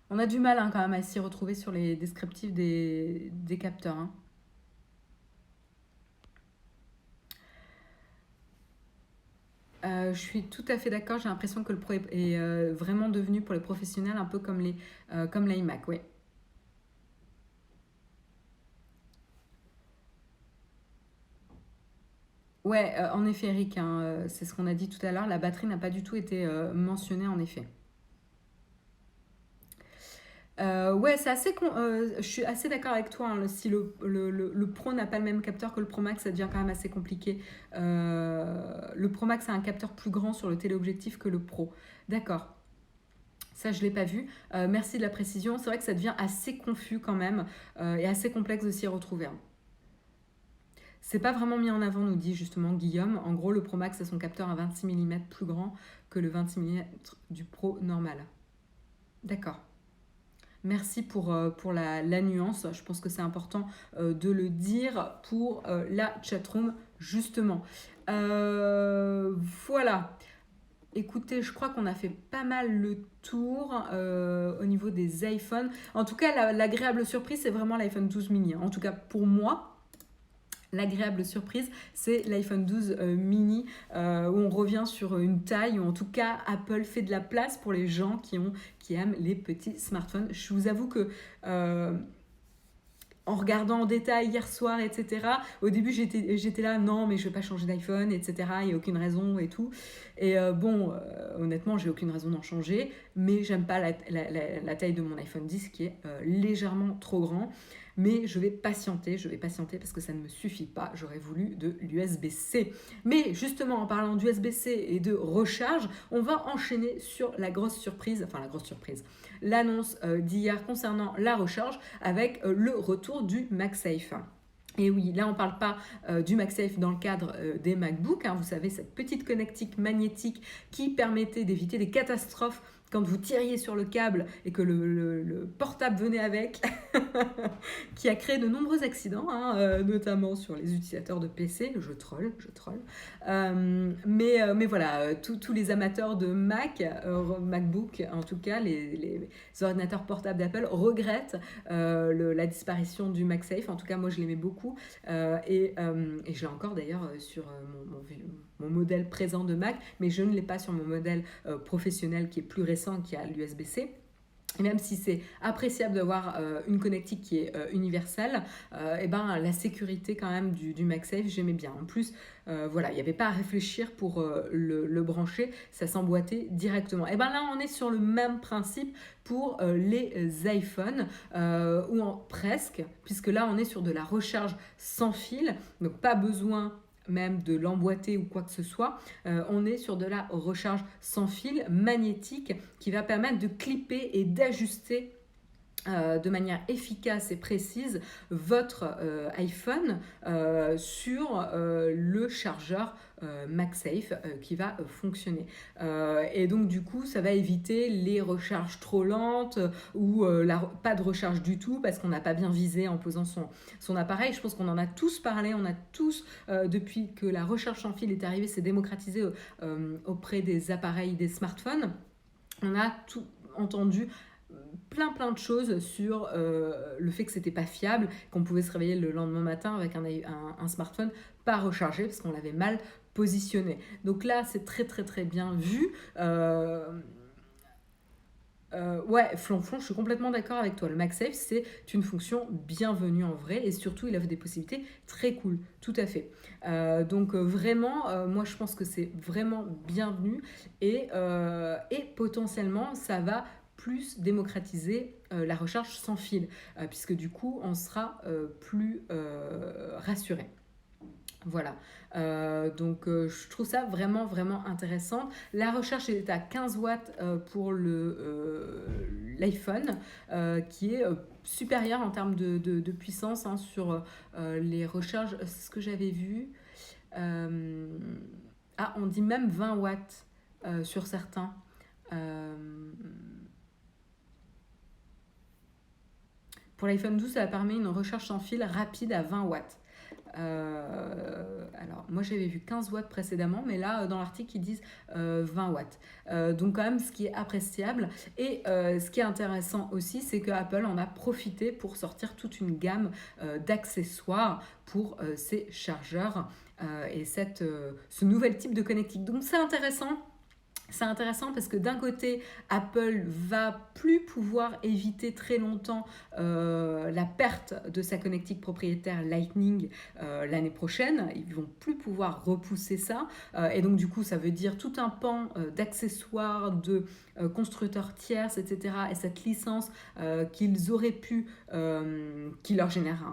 On a du mal hein, quand même à s'y retrouver sur les descriptifs des capteurs, hein. Je suis tout à fait d'accord. J'ai l'impression que le Pro est vraiment devenu pour les professionnels un peu comme l'iMac, oui. Ouais, en effet, Eric, hein, c'est ce qu'on a dit tout à l'heure. La batterie n'a pas du tout été mentionnée, en effet. Ouais, je suis assez d'accord avec toi, hein. Si le Pro n'a pas le même capteur que le Pro Max, ça devient quand même assez compliqué. Le Pro Max a un capteur plus grand sur le téléobjectif que le Pro. D'accord. Ça, je ne l'ai pas vu. Merci de la précision. C'est vrai que ça devient assez confus quand même et assez complexe de s'y retrouver, hein. C'est pas vraiment mis en avant, nous dit justement Guillaume. En gros, le Pro Max a son capteur à 26 mm plus grand que le 26 mm du Pro normal. D'accord. Merci pour la nuance. Je pense que c'est important de le dire pour la chatroom, justement. Voilà. Écoutez, je crois qu'on a fait pas mal le tour au niveau des iPhones. En tout cas, l'agréable surprise, c'est vraiment l'iPhone 12 mini. En tout cas, pour moi, l'agréable surprise, c'est l'iPhone 12 mini, où on revient sur une taille, où en tout cas, Apple fait de la place pour les gens qui aiment les petits smartphones. Je vous avoue que... en regardant en détail hier soir, etc. Au début, j'étais là, non, mais je ne vais pas changer d'iPhone, etc. Il n'y a aucune raison et tout. Et honnêtement, j'ai aucune raison d'en changer, mais j'aime pas la taille de mon iPhone 10 qui est légèrement trop grand. Mais je vais patienter parce que ça ne me suffit pas. J'aurais voulu de l'USB-C. Mais justement, en parlant d'USB-C et de recharge, on va enchaîner sur la grosse surprise, l'annonce d'hier concernant la recharge avec le retour du MagSafe. Et oui, là on ne parle pas du MagSafe dans le cadre des MacBooks, hein, vous savez, cette petite connectique magnétique qui permettait d'éviter des catastrophes quand vous tiriez sur le câble et que le portable venait avec, qui a créé de nombreux accidents, hein, notamment sur les utilisateurs de PC. Je troll. Mais voilà, tous les amateurs de MacBook, en tout cas les ordinateurs portables d'Apple, regrettent la disparition du MagSafe. En tout cas, moi je l'aimais beaucoup et je l'ai encore d'ailleurs sur mon modèle présent de Mac, mais je ne l'ai pas sur mon modèle professionnel qui est plus récent, qui a l'USB-C. Et même si c'est appréciable d'avoir une connectique qui est universelle, et ben, la sécurité quand même du MagSafe, j'aimais bien. En plus, voilà, il n'y avait pas à réfléchir pour le brancher, ça s'emboîtait directement. Et ben là, on est sur le même principe pour les iPhones, presque, puisque là, on est sur de la recharge sans fil, donc pas besoin même de l'emboîter ou quoi que ce soit, on est sur de la recharge sans fil magnétique qui va permettre de clipper et d'ajuster de manière efficace et précise votre iPhone sur le chargeur MagSafe qui va fonctionner. Et donc du coup, ça va éviter les recharges trop lentes ou pas de recharge du tout parce qu'on n'a pas bien visé en posant son appareil. Je pense qu'on en a tous parlé, on a tous, depuis que la recharge sans fil est arrivée, c'est démocratisé auprès des appareils, des smartphones. On a tout entendu plein de choses sur le fait que c'était pas fiable, qu'on pouvait se réveiller le lendemain matin avec un smartphone pas rechargé parce qu'on l'avait mal positionné. Donc là, c'est très bien vu. Ouais, flonflon, je suis complètement d'accord avec toi. Le MagSafe, c'est une fonction bienvenue en vrai et surtout, il offre des possibilités très cool, tout à fait. Donc vraiment, moi je pense que c'est vraiment bienvenu et potentiellement, ça va plus démocratiser la recharge sans fil, puisque du coup, on sera plus rassuré. Voilà. Donc, je trouve ça vraiment, vraiment intéressant. La recherche est à 15 watts pour l'iPhone, qui est supérieur en termes de puissance hein, sur les recharges. C'est ce que j'avais vu. Euh, ah, on dit même 20 watts sur certains. Euh, pour l'iPhone 12, ça permet une recharge sans fil rapide à 20 watts. Alors, moi j'avais vu 15 watts précédemment, mais là dans l'article ils disent 20 watts. Donc, quand même, ce qui est appréciable. Et ce qui est intéressant aussi, c'est que Apple en a profité pour sortir toute une gamme d'accessoires pour ces chargeurs et ce nouvel type de connectique. Donc, c'est intéressant. C'est intéressant parce que d'un côté, Apple va plus pouvoir éviter très longtemps la perte de sa connectique propriétaire Lightning l'année prochaine. Ils vont plus pouvoir repousser ça. Et donc du coup, ça veut dire tout un pan d'accessoires, de constructeurs tierces, etc. Et cette licence qu'ils auraient pu, qui leur génère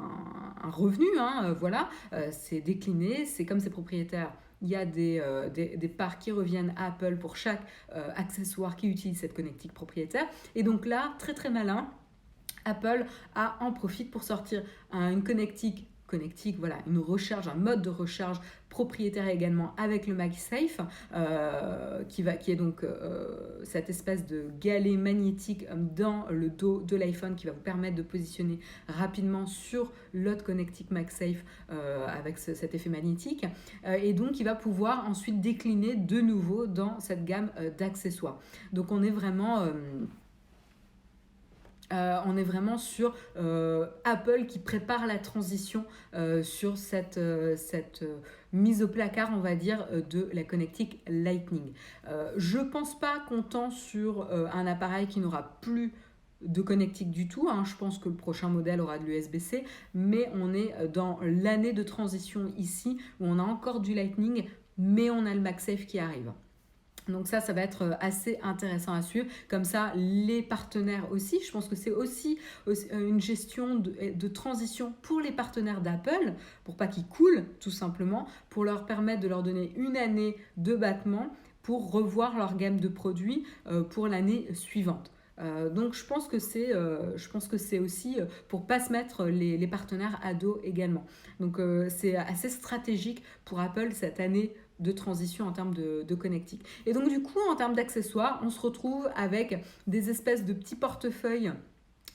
un revenu, hein, voilà, c'est décliné, c'est comme ses propriétaires il y a des parts qui reviennent à Apple pour chaque accessoire qui utilise cette connectique propriétaire. Et donc là, très très malin, Apple en profite pour sortir une connectique, voilà, une recharge, un mode de recharge propriétaire également avec le MagSafe, qui est donc cette espèce de galet magnétique dans le dos de l'iPhone qui va vous permettre de positionner rapidement sur l'autre connectique MagSafe avec cet effet magnétique. Et donc, il va pouvoir ensuite décliner de nouveau dans cette gamme d'accessoires. Donc, on est vraiment sur Apple qui prépare la transition sur cette mise au placard, on va dire, de la connectique Lightning. Je ne pense pas qu'on tend sur un appareil qui n'aura plus de connectique du tout. Hein. Je pense que le prochain modèle aura de l'USB-C, mais on est dans l'année de transition ici, où on a encore du Lightning, mais on a le MagSafe qui arrive. Donc ça va être assez intéressant à suivre. Comme ça, les partenaires aussi, je pense que c'est aussi une gestion de transition pour les partenaires d'Apple, pour pas qu'ils coulent tout simplement, pour leur permettre de leur donner une année de battement pour revoir leur gamme de produits pour l'année suivante. Donc je pense que c'est aussi pour pas se mettre les partenaires à dos également. Donc c'est assez stratégique pour Apple cette année de transition en termes de connectique. Et donc du coup, en termes d'accessoires, on se retrouve avec des espèces de petits portefeuilles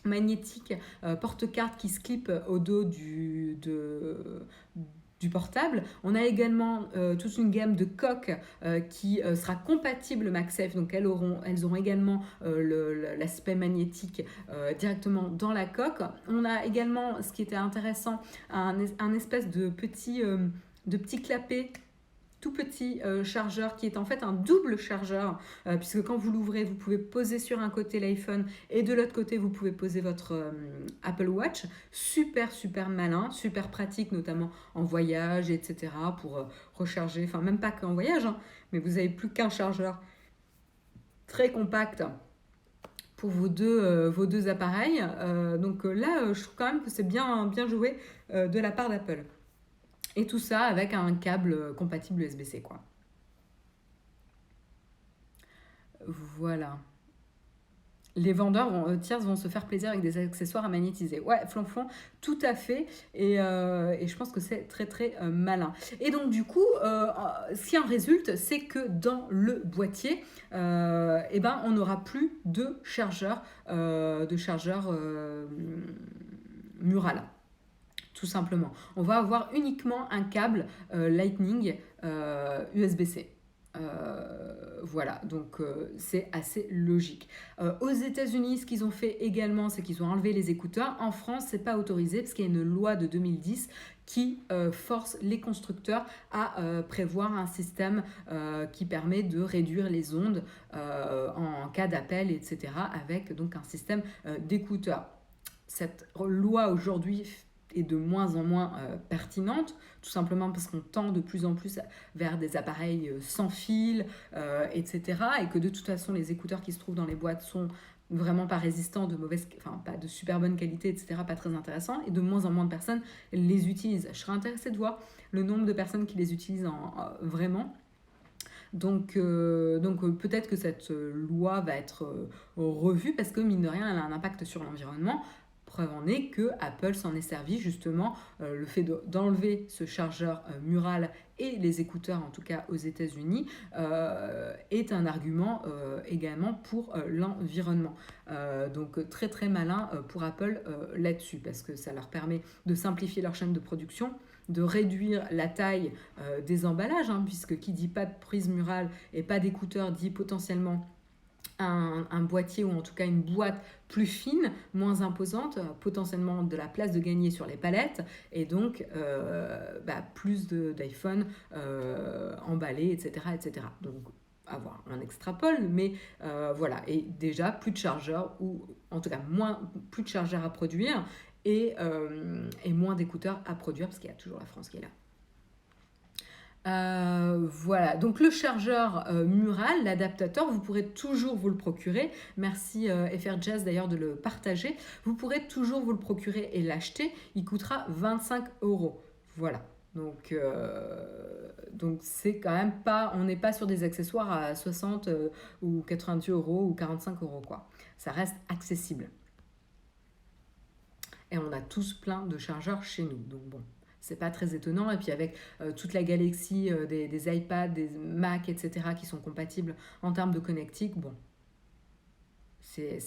magnétiques, porte-cartes qui se clipent au dos du portable. On a également toute une gamme de coques qui sera compatible MagSafe, donc elles auront également l'aspect magnétique directement dans la coque. On a également, ce qui était intéressant, un espèce de petit clapet tout petit chargeur qui est en fait un double chargeur puisque quand vous l'ouvrez, vous pouvez poser sur un côté l'iPhone et de l'autre côté, vous pouvez poser votre Apple Watch. Super, super malin, super pratique, notamment en voyage, etc. pour recharger, enfin même pas qu'en voyage, hein, mais vous n'avez plus qu'un chargeur très compact pour vos deux appareils. Donc là, je trouve quand même que c'est bien joué de la part d'Apple. Et tout ça avec un câble compatible USB-C, quoi. Voilà. Les vendeurs tierces vont se faire plaisir avec des accessoires à magnétiser. Ouais, flonflon, tout à fait. Et je pense que c'est très, très malin. Et donc, du coup, ce qui en résulte, c'est que dans le boîtier, on n'aura plus de chargeur mural. Tout simplement. On va avoir uniquement un câble Lightning USB-C. voilà, donc c'est assez logique. Aux États-Unis, ce qu'ils ont fait également, c'est qu'ils ont enlevé les écouteurs. En France, c'est pas autorisé parce qu'il y a une loi de 2010 qui force les constructeurs à prévoir un système qui permet de réduire les ondes en cas d'appel, etc., avec donc un système d'écouteurs. Cette loi aujourd'hui est de moins en moins pertinente, tout simplement parce qu'on tend de plus en plus vers des appareils sans fil, etc. Et que de toute façon, les écouteurs qui se trouvent dans les boîtes sont vraiment pas résistants, pas de super bonne qualité, etc., pas très intéressants, et de moins en moins de personnes les utilisent. Je serais intéressée de voir le nombre de personnes qui les utilisent vraiment. Donc peut-être que cette loi va être revue parce que mine de rien, elle a un impact sur l'environnement. Preuve en est que Apple s'en est servi justement, le fait d'enlever ce chargeur mural et les écouteurs, en tout cas aux États-Unis, est un argument également pour l'environnement. Donc très très malin pour Apple là-dessus, parce que ça leur permet de simplifier leur chaîne de production, de réduire la taille des emballages, puisque qui dit pas de prise murale et pas d'écouteurs dit potentiellement un boîtier ou en tout cas une boîte plus fine, moins imposante, potentiellement de la place de gagner sur les palettes et donc plus d'iPhone emballés, etc., etc. Donc avoir un extrapole, mais voilà, et déjà plus de chargeurs ou en tout cas plus de chargeurs à produire et moins d'écouteurs à produire parce qu'il y a toujours la France qui est là. Voilà, donc le chargeur mural, l'adaptateur, vous pourrez toujours vous le procurer. Merci FR Jazz d'ailleurs de le partager. Vous pourrez toujours vous le procurer et l'acheter. Il coûtera 25 €. Voilà. Donc c'est quand même pas, on n'est pas sur des accessoires à 60 ou 90 € ou 45 € quoi. Ça reste accessible. Et on a tous plein de chargeurs chez nous. Donc bon. C'est pas très étonnant. Et puis avec toute la galaxie des iPads, des Mac, etc. qui sont compatibles en termes de connectique, bon, c'est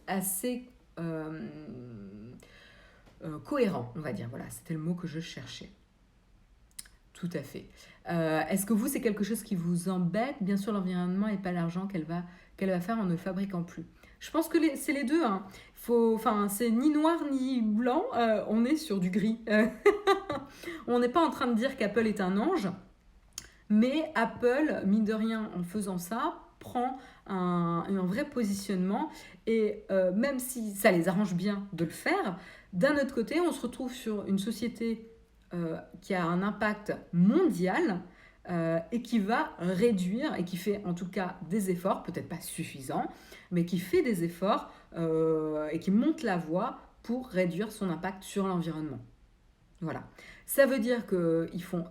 assez cohérent, on va dire. Voilà, c'était le mot que je cherchais. Tout à fait. Est-ce que vous, c'est quelque chose qui vous embête? Bien sûr, l'environnement et pas l'argent qu'elle va faire en ne le fabriquant plus. Je pense que c'est les deux. C'est ni noir ni blanc, on est sur du gris. On n'est pas en train de dire qu'Apple est un ange, mais Apple, mine de rien, en faisant ça, prend un vrai positionnement. Et même si ça les arrange bien de le faire, d'un autre côté, on se retrouve sur une société qui a un impact mondial et qui va réduire, et qui fait en tout cas des efforts, peut-être pas suffisants, mais qui fait des efforts et qui monte la voie pour réduire son impact sur l'environnement. Voilà. Ça veut dire qu'ils font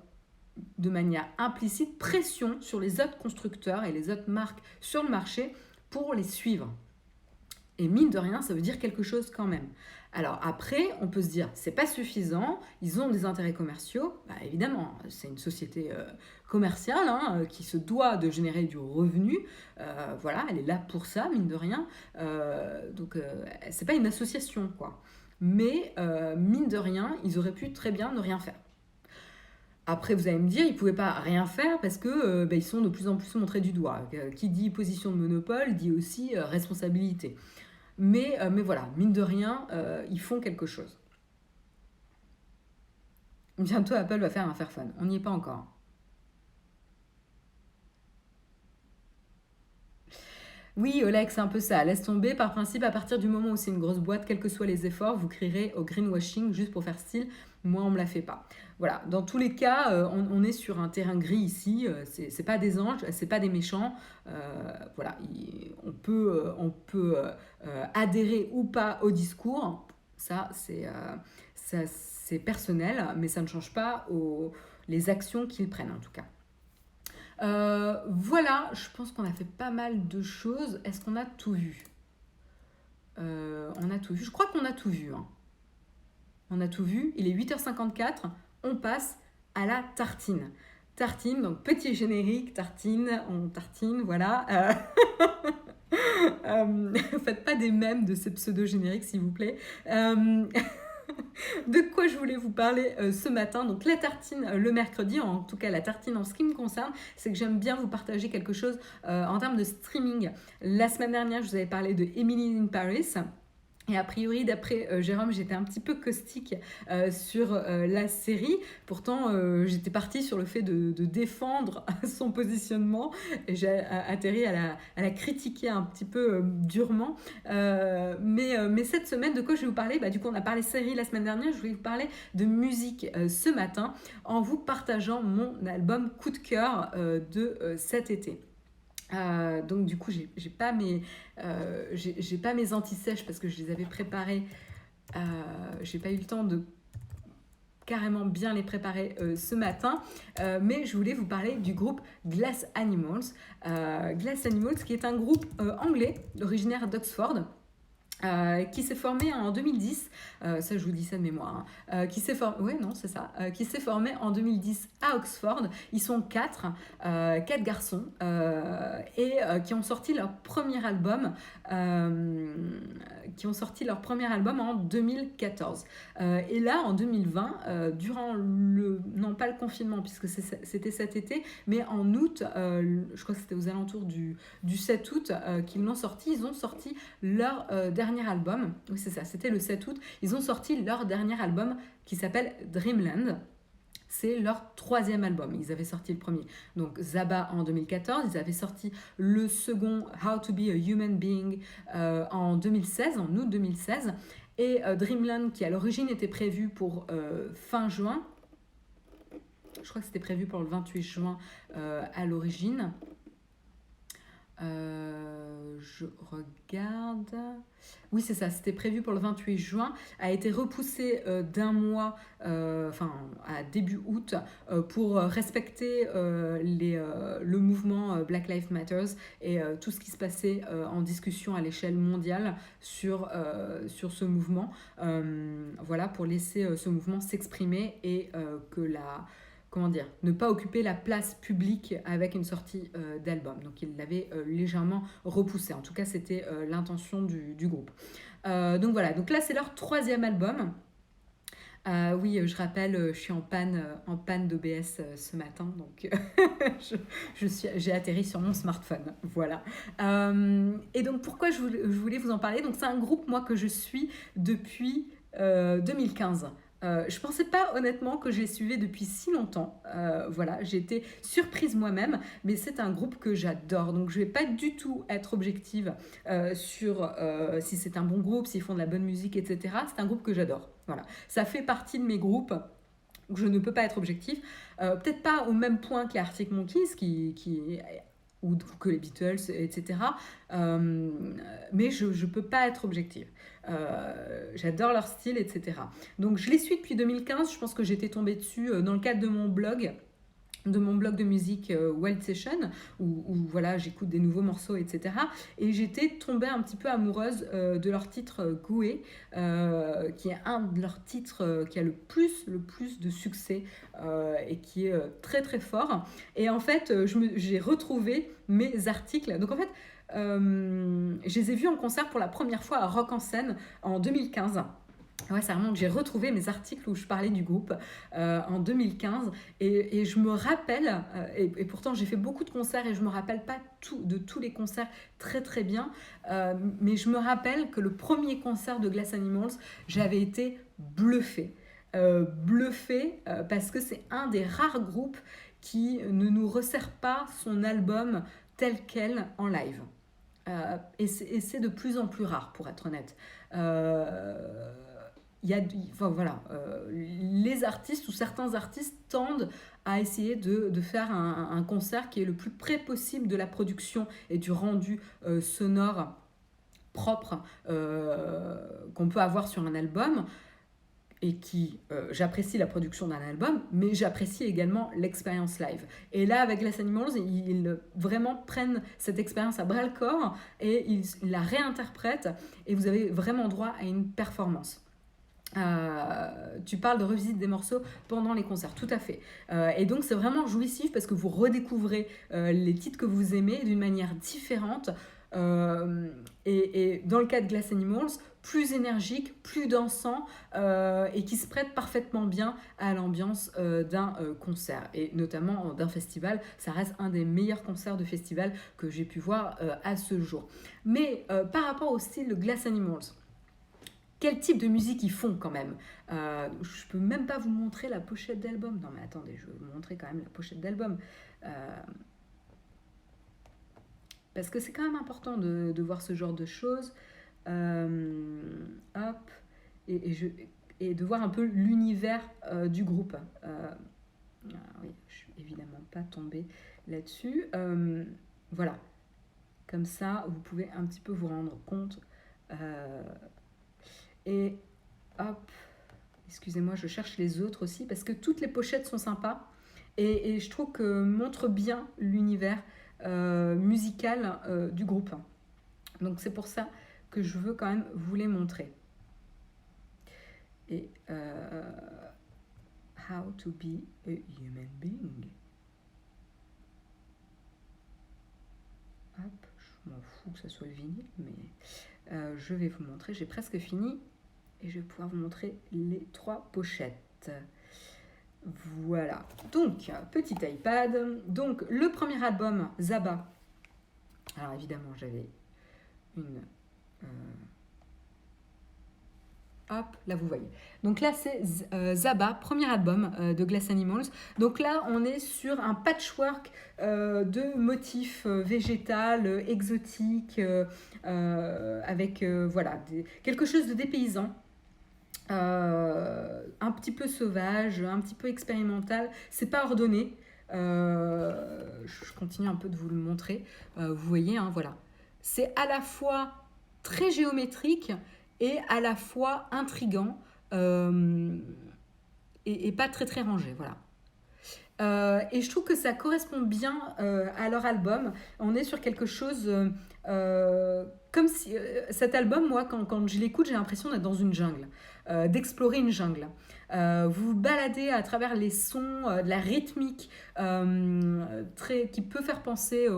de manière implicite pression sur les autres constructeurs et les autres marques sur le marché pour les suivre. Et mine de rien, ça veut dire quelque chose quand même. Alors après, on peut se dire, c'est pas suffisant, ils ont des intérêts commerciaux. Évidemment, c'est une société commerciale qui se doit de générer du revenu. Voilà, elle est là pour ça, mine de rien. Donc, c'est pas une association, quoi. Mais mine de rien, ils auraient pu très bien ne rien faire. Après, vous allez me dire, ils ne pouvaient pas rien faire parce que ils sont de plus en plus montrés du doigt. Qui dit position de monopole dit aussi responsabilité. Mais voilà, mine de rien, ils font quelque chose. Bientôt, Apple va faire un Fairphone. On n'y est pas encore. Oui, Oleg, c'est un peu ça. Laisse tomber. Par principe, à partir du moment où c'est une grosse boîte, quels que soient les efforts, vous crierez au greenwashing juste pour faire style. Moi, on ne me la fait pas. Voilà. Dans tous les cas, on est sur un terrain gris ici. C'est pas des anges, c'est pas des méchants. Voilà. On peut adhérer ou pas au discours. Ça, c'est personnel, mais ça ne change pas les actions qu'ils prennent, en tout cas. Voilà, je pense qu'on a fait pas mal de choses. Est-ce qu'on a tout vu? On a tout vu. Je crois qu'on a tout vu. On a tout vu. Il est 8h54. On passe à la tartine. Tartine, donc petit générique, tartine, on tartine, voilà. Faites pas des mèmes de ces pseudo-génériques, s'il vous plaît. De quoi je voulais vous parler ce matin. Donc la tartine le mercredi, en tout cas la tartine en ce qui me concerne, c'est que j'aime bien vous partager quelque chose en termes de streaming. La semaine dernière, je vous avais parlé de Emily in Paris. Et a priori, d'après Jérôme, j'étais un petit peu caustique sur la série. Pourtant, j'étais partie sur le fait de défendre son positionnement. Et j'ai atterri à la critiquer un petit peu durement. Mais cette semaine, de quoi je vais vous parler? Du coup, on a parlé série la semaine dernière. Je vais vous parler de musique ce matin en vous partageant mon album coup de cœur de cet été. Donc du coup j'ai pas mes anti-sèches parce que je les avais préparés. J'ai pas eu le temps de carrément bien les préparer ce matin, mais je voulais vous parler du groupe Glass Animals. Glass Animals qui est un groupe anglais originaire d'Oxford. Qui s'est formé en 2010, ça je vous dis ça de mémoire, qui s'est formé en 2010 à Oxford. Ils sont quatre garçons et qui ont sorti leur premier album en 2014. Et là en 2020, durant pas le confinement puisque c'était cet été, mais en août, je crois que c'était aux alentours du 7 août qu'ils l'ont sorti. Ils ont sorti leur dernier album, oui c'est ça, c'était le 7 août, ils ont sorti leur dernier album qui s'appelle Dreamland. C'est leur troisième album. Ils avaient sorti le premier, donc Zaba en 2014. Ils avaient sorti le second, How to be a Human Being, en 2016, en août 2016. Et Dreamland, qui à l'origine était prévu pour fin juin. Je crois que c'était prévu pour le 28 juin à l'origine. Je regarde. Oui, c'est ça, c'était prévu pour le 28 juin, a été repoussé d'un mois, à début août, pour respecter le mouvement Black Lives Matter et tout ce qui se passait en discussion à l'échelle mondiale sur ce mouvement. Voilà, pour laisser ce mouvement s'exprimer et que ne pas occuper la place publique avec une sortie d'album. Donc il l'avait légèrement repoussé. En tout cas, c'était l'intention du groupe. Donc voilà, donc là c'est leur troisième album. Oui, je rappelle, je suis en panne d'OBS ce matin, donc j'ai atterri sur mon smartphone, voilà. Et donc pourquoi je voulais vous en parler? Donc c'est un groupe, moi, que je suis depuis 2015. Je pensais pas honnêtement que je les suivais depuis si longtemps. Voilà, j'ai été surprise moi-même, mais c'est un groupe que j'adore. Donc je vais pas du tout être objective sur si c'est un bon groupe, s'ils font de la bonne musique, etc. C'est un groupe que j'adore. Voilà, ça fait partie de mes groupes où je ne peux pas être objective. Peut-être pas au même point que les Arctic Monkeys ou que les Beatles, etc. Mais je ne peux pas être objective. J'adore leur style, etc. Donc je les suis depuis 2015. Je pense que j'étais tombée dessus dans le cadre de mon blog de musique Wild Session, où voilà, j'écoute des nouveaux morceaux, etc. Et j'étais tombée un petit peu amoureuse de leur titre Goué, qui est un de leurs titres qui a le plus de succès et qui est très très fort. Et en fait, j'ai retrouvé mes articles. Donc en fait, je les ai vus en concert pour la première fois à Rock en Seine en 2015. Ouais, ça remonte. J'ai retrouvé mes articles où je parlais du groupe en 2015 et je me rappelle, et pourtant j'ai fait beaucoup de concerts et je me rappelle pas de tous les concerts très très bien, mais je me rappelle que le premier concert de Glass Animals, j'avais été bluffée. Parce que c'est un des rares groupes qui ne nous resserre pas son album tel quel en live. Et c'est de plus en plus rare, pour être honnête. Les artistes ou certains artistes tendent à essayer de faire un concert qui est le plus près possible de la production et du rendu sonore propre qu'on peut avoir sur un album. Et j'apprécie la production d'un album, mais j'apprécie également l'expérience live. Et là, avec Glass Animals, ils vraiment prennent cette expérience à bras-le-corps et ils la réinterprètent et vous avez vraiment droit à une performance. Tu parles de revisite des morceaux pendant les concerts, tout à fait. Et donc c'est vraiment jouissif parce que vous redécouvrez les titres que vous aimez d'une manière différente. Et dans le cas de Glass Animals, plus énergique, plus dansant et qui se prête parfaitement bien à l'ambiance d'un concert et notamment d'un festival. Ça reste un des meilleurs concerts de festival que j'ai pu voir à ce jour. Mais par rapport au style de Glass Animals, quel type de musique ils font quand même. Je peux même pas vous montrer la pochette d'album. Non mais attendez, je vais vous montrer quand même la pochette d'album. Parce que c'est quand même important de voir ce genre de choses. Hop. Et de voir un peu l'univers du groupe. Oui, je suis évidemment pas tombée là-dessus. Voilà. Comme ça, vous pouvez un petit peu vous rendre compte. Et hop, excusez-moi, je cherche les autres aussi parce que toutes les pochettes sont sympas et je trouve que montrent bien l'univers musical du groupe. Donc c'est pour ça que je veux quand même vous les montrer. Et How to be a human being. Hop, je m'en fous que ça soit le vinyle, mais je vais vous montrer, j'ai presque fini. Et je vais pouvoir vous montrer les 3 pochettes. Voilà. Donc, petit iPad. Donc, le premier album, Zaba. Alors, évidemment, j'avais une... Hop, là, vous voyez. Donc là, c'est Zaba, premier album de Glass Animals. Donc là, on est sur un patchwork de motifs végétal, exotiques, avec voilà, quelque chose de dépaysant. Un petit peu sauvage, un petit peu expérimental. C'est pas ordonné. Je continue un peu de vous le montrer. Vous voyez, hein, voilà. C'est à la fois très géométrique et à la fois intriguant et pas très très rangé. Voilà. Et je trouve que ça correspond bien à leur album. On est sur quelque chose comme si cet album, moi, quand je l'écoute, j'ai l'impression d'être dans une jungle, d'explorer une jungle. Vous vous baladez à travers les sons, de la rythmique qui peut faire penser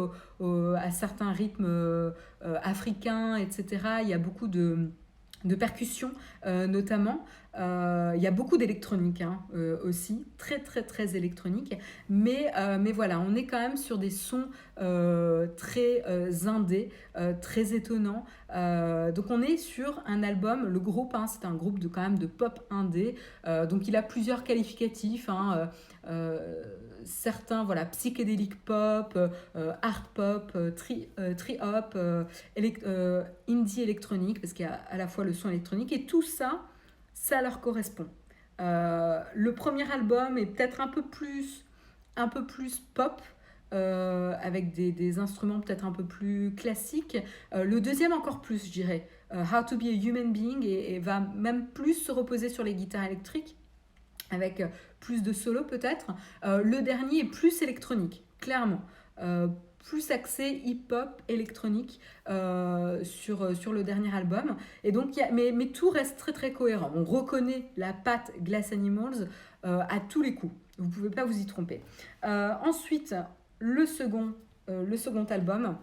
à certains rythmes africains, etc. Il y a beaucoup de percussions notamment. Il y a beaucoup d'électronique hein, aussi, très très très électronique, mais voilà, on est quand même sur des sons très indés, très étonnants. Donc on est sur un album, le groupe, hein, c'est un groupe quand même de pop indé, donc il a plusieurs qualificatifs, hein, certains, voilà, psychédélique pop, art pop, tri-hop, indie électronique, parce qu'il y a à la fois le son électronique, et tout ça, ça leur correspond. Le premier album est peut-être un peu plus pop, avec des instruments peut-être un peu plus classiques. Le deuxième encore plus, je dirais. How to be a Human Being et va même plus se reposer sur les guitares électriques, avec plus de solo peut-être. Le dernier est plus électronique, clairement. Plus axé hip-hop électronique sur le dernier album. Et donc, mais tout reste très très cohérent. On reconnaît la patte Glass Animals à tous les coups. Vous ne pouvez pas vous y tromper. Ensuite, le second album.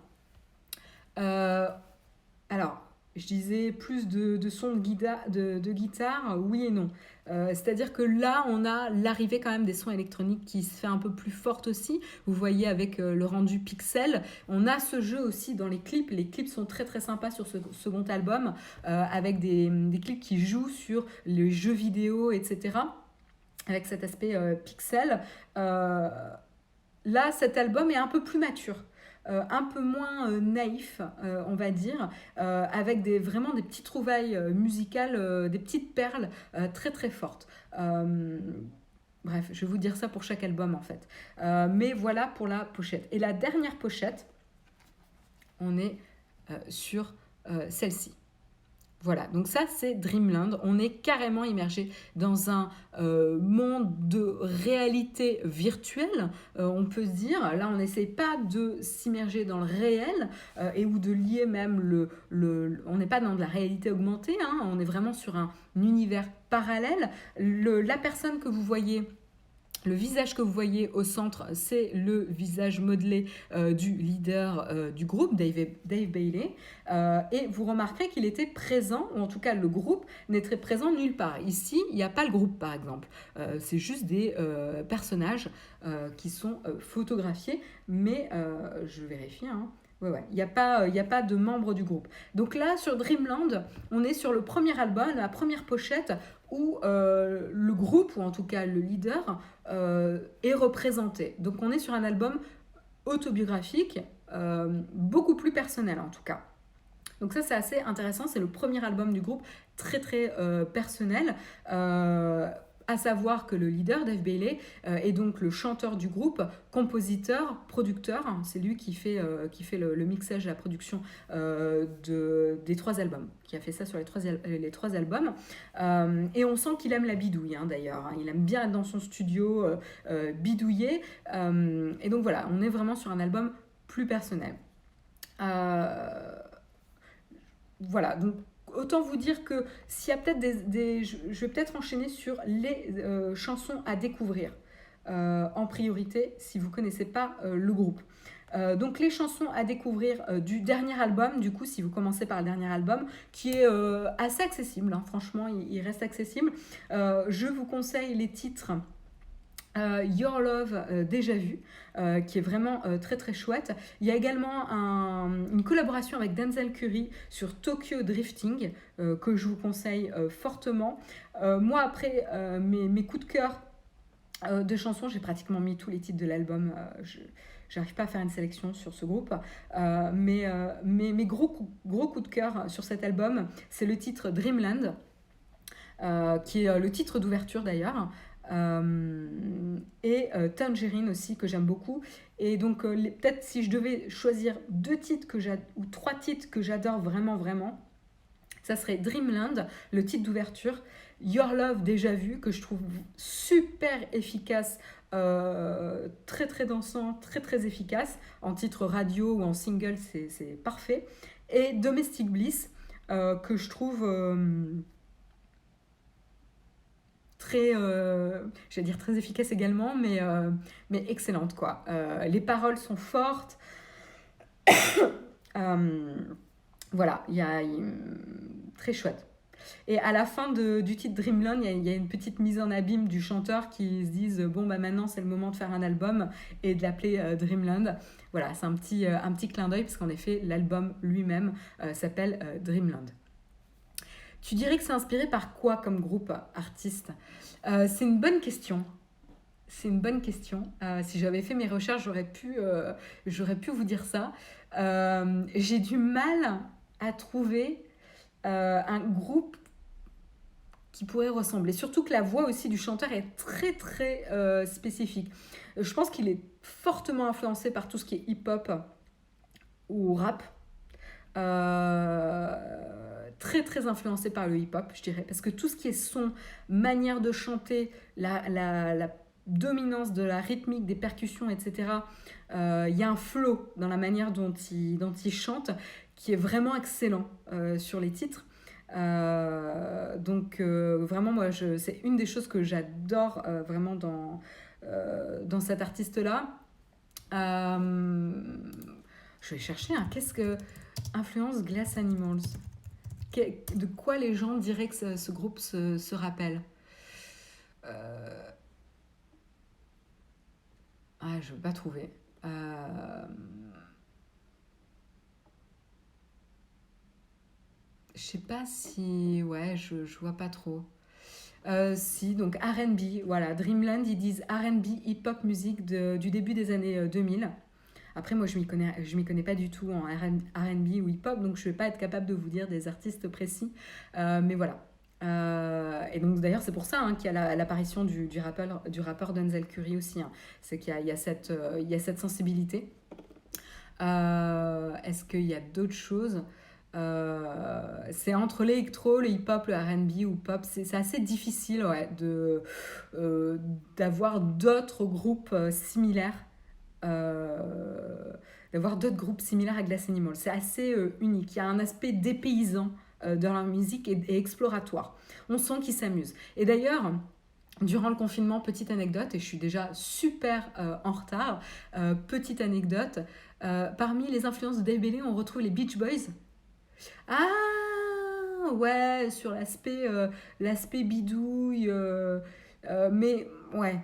Alors, je disais plus de sons de guitare, oui et non. C'est-à-dire que là, on a l'arrivée quand même des sons électroniques qui se fait un peu plus forte aussi. Vous voyez avec le rendu pixel. On a ce jeu aussi dans les clips. Les clips sont très très sympas sur ce second album, avec des clips qui jouent sur les jeux vidéo, etc. Avec cet aspect pixel. Là, cet album est un peu plus mature. Un peu moins naïf, on va dire, avec vraiment des petites trouvailles musicales, des petites perles très très fortes. Bref, je vais vous dire ça pour chaque album en fait. Mais voilà pour la pochette. Et la dernière pochette, on est sur celle-ci. Voilà, donc ça c'est Dreamland, on est carrément immergé dans un monde de réalité virtuelle, on peut se dire. Là on n'essaie pas de s'immerger dans le réel ou de lier même on n'est pas dans de la réalité augmentée, hein, on est vraiment sur un univers parallèle. La personne que vous voyez Le visage que vous voyez au centre, c'est le visage modelé du leader du groupe, Dave Bailey. Et vous remarquerez qu'il était présent, ou en tout cas le groupe n'était présent nulle part. Ici, il n'y a pas le groupe, par exemple. C'est juste des personnages qui sont photographiés, mais je vérifie, hein. Ouais, il n'y a pas de membres du groupe. Donc là, sur Dreamland, on est sur le premier album, la première pochette, où le groupe, ou en tout cas le leader, est représenté. Donc on est sur un album autobiographique, beaucoup plus personnel en tout cas. Donc ça c'est assez intéressant, c'est le premier album du groupe, très très personnel. À savoir que le leader, Dave Bailey, est donc le chanteur du groupe, compositeur, producteur. C'est lui qui fait le mixage et la production des 3 albums, qui a fait ça sur les trois albums. Et on sent qu'il aime la bidouille, hein, d'ailleurs. Il aime bien être dans son studio, bidouiller. Et donc voilà, on est vraiment sur un album plus personnel. Voilà, donc autant vous dire que s'il y a peut-être je vais peut-être enchaîner sur les chansons à découvrir en priorité si vous ne connaissez pas le groupe. Donc les chansons à découvrir du dernier album, du coup si vous commencez par le dernier album, qui est assez accessible, hein, franchement il reste accessible. Je vous conseille les titres Your Love Déjà Vu, qui est vraiment très très chouette. Il y a également une collaboration avec Denzel Curry sur Tokyo Drifting, que je vous conseille fortement. Moi après mes coups de cœur de chansons, j'ai pratiquement mis tous les titres de l'album. J'arrive pas à faire une sélection sur ce groupe, mais mes gros coups de cœur sur cet album, c'est le titre Dreamland, qui est le titre d'ouverture d'ailleurs, et Tangerine aussi, que j'aime beaucoup. Et donc peut-être si je devais choisir 2 titres ou 3 titres que j'adore vraiment vraiment, ça serait Dreamland, le titre d'ouverture, Your Love Déjà Vu, que je trouve super efficace, très très dansant, très très efficace, en titre radio ou en single, c'est parfait. Et Domestic Bliss, que je trouve très, j'allais dire très efficace également, mais excellente quoi. Les paroles sont fortes. Voilà, il y a très chouette. Et à la fin du titre Dreamland, il y a une petite mise en abîme du chanteur qui se disent bon bah maintenant c'est le moment de faire un album et de l'appeler Dreamland. Voilà, c'est un petit clin d'œil parce qu'en effet l'album lui-même s'appelle Dreamland. Tu dirais que c'est inspiré par quoi comme groupe artiste? C'est une bonne question. C'est une bonne question. Si j'avais fait mes recherches, j'aurais pu vous dire ça. J'ai du mal à trouver un groupe qui pourrait ressembler. Surtout que la voix aussi du chanteur est très très spécifique. Je pense qu'il est fortement influencé par tout ce qui est hip-hop ou rap. Très très influencé par le hip-hop, je dirais, parce que tout ce qui est son, manière de chanter, la dominance de la rythmique, des percussions, etc. Il y a un flow dans la manière dont il chante qui est vraiment excellent sur les titres. Donc vraiment, moi, c'est une des choses que j'adore vraiment dans cet artiste-là. Je vais chercher qu'est-ce que influence Glass Animals. De quoi les gens diraient que ce groupe se rappelle? Je ne veux pas trouver. Je sais pas si... Ouais, je vois pas trop. Si, donc R&B, voilà. Dreamland, ils disent R&B, hip-hop musique du début des années 2000. Après, moi, je m'y connais pas du tout en R&B ou hip-hop, donc je vais pas être capable de vous dire des artistes précis. Mais voilà. Et donc d'ailleurs, c'est pour ça qu'il y a l'apparition du rappeur Denzel Curry aussi. C'est qu'il y a cette sensibilité. Est-ce qu'il y a d'autres choses? C'est entre l'électro, le hip-hop, le R&B ou pop, c'est assez difficile d'avoir d'autres groupes similaires. D'avoir d'autres groupes similaires à Glass Animals. C'est assez unique. Il y a un aspect dépaysant dans leur musique et exploratoire. On sent qu'ils s'amusent. Et d'ailleurs, Durant le confinement, petite anecdote, et je suis déjà super en retard, petite anecdote, parmi les influences de Dave Bailey, on retrouve les Beach Boys. Ah ouais, sur l'aspect bidouille, mais ouais.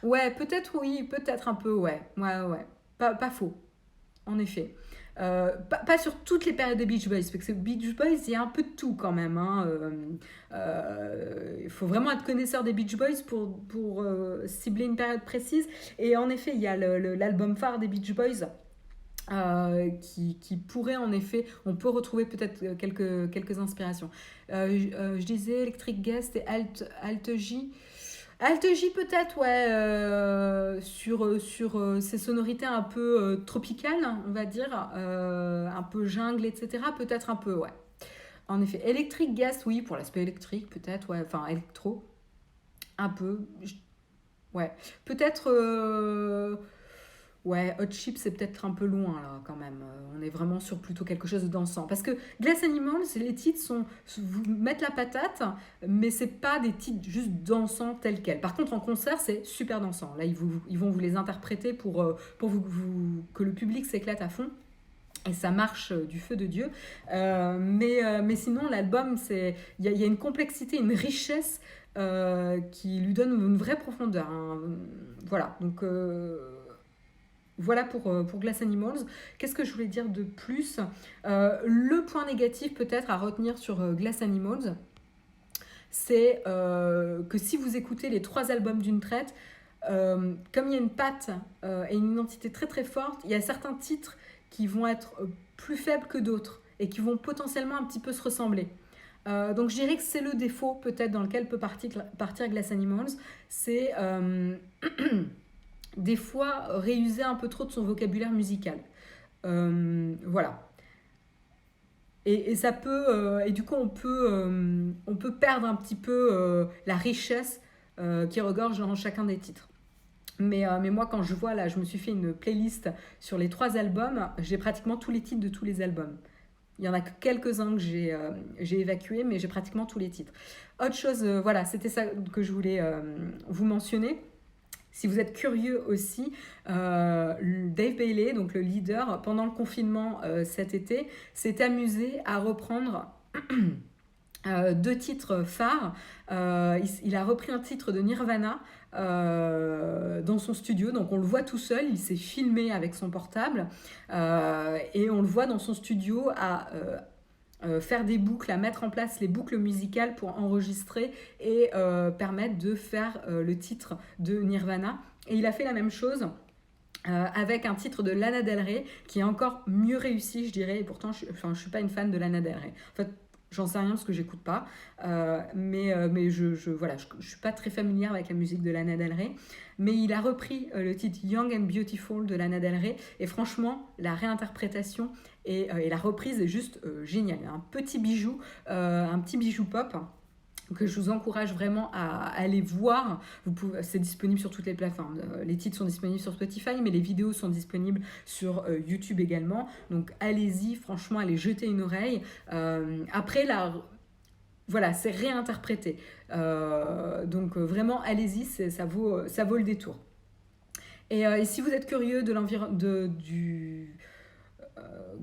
Ouais, peut-être oui, peut-être un peu, ouais. Ouais, ouais. Pas faux, en effet. Pas sur toutes les périodes des Beach Boys, parce que Beach Boys, il y a un peu de tout quand même. Hein. Il faut vraiment être connaisseur des Beach Boys pour cibler une période précise. Et en effet, il y a l'album phare des Beach Boys. Qui pourrait en effet, on peut retrouver peut-être quelques inspirations. Je disais Electric Guest et Alt J. Alt J peut-être, ouais, sur ces sonorités un peu tropicales, on va dire, un peu jungle, etc. Peut-être un peu, ouais. En effet, Electric Guest, oui, pour l'aspect électrique, peut-être, ouais, enfin électro, un peu, ouais. Peut-être, ouais, Hot Chip, c'est peut-être un peu loin là quand même. On est vraiment sur plutôt quelque chose de dansant. Parce que Glass Animals, les titres vous mettent la patate, mais c'est pas des titres juste dansants tels quels. Par contre, en concert, c'est super dansant. Là, ils vont vous les interpréter pour que le public s'éclate à fond. Et ça marche du feu de Dieu. Mais sinon, l'album, il y a une complexité, une richesse qui lui donne une vraie profondeur. Hein. Voilà, donc voilà pour Glass Animals. Qu'est-ce que je voulais dire de plus? Le point négatif peut-être à retenir sur Glass Animals, c'est que si vous écoutez les 3 albums d'une traite, comme il y a une patte et une identité très très forte, il y a certains titres qui vont être plus faibles que d'autres et qui vont potentiellement un petit peu se ressembler. Donc je dirais que c'est le défaut peut-être dans lequel peut partir Glass Animals, c'est des fois réuser un peu trop de son vocabulaire musical. Voilà. Et ça peut, et du coup, on peut perdre un petit peu la richesse qui regorge dans chacun des titres. Mais moi, quand je vois, là, je me suis fait une playlist sur les 3 albums, j'ai pratiquement tous les titres de tous les albums. Il y en a que quelques-uns que j'ai évacués, mais j'ai pratiquement tous les titres. Autre chose, voilà, c'était ça que je voulais vous mentionner. Si vous êtes curieux aussi, Dave Bailey, donc le leader, pendant le confinement cet été, s'est amusé à reprendre 2 titres phares. Il a repris un titre de Nirvana dans son studio, donc on le voit tout seul, il s'est filmé avec son portable et on le voit dans son studio à faire des boucles, à mettre en place les boucles musicales pour enregistrer et permettre de faire le titre de Nirvana. Et il a fait la même chose avec un titre de Lana Del Rey qui est encore mieux réussi, je dirais. Et pourtant, je ne suis pas une fan de Lana Del Rey. En fait, j'en sais rien parce que j'écoute pas, mais voilà, je suis pas très familière avec la musique de Lana Del Rey, mais il a repris le titre Young and Beautiful de Lana Del Rey et franchement la réinterprétation et la reprise est juste géniale, un petit bijou pop que je vous encourage vraiment à aller voir. C'est disponible sur toutes les plateformes. Les titres sont disponibles sur Spotify, mais les vidéos sont disponibles sur YouTube également. Donc allez-y, franchement, allez jeter une oreille. Après, voilà, c'est réinterprété. Donc vraiment, allez-y, ça vaut le détour. Et si vous êtes curieux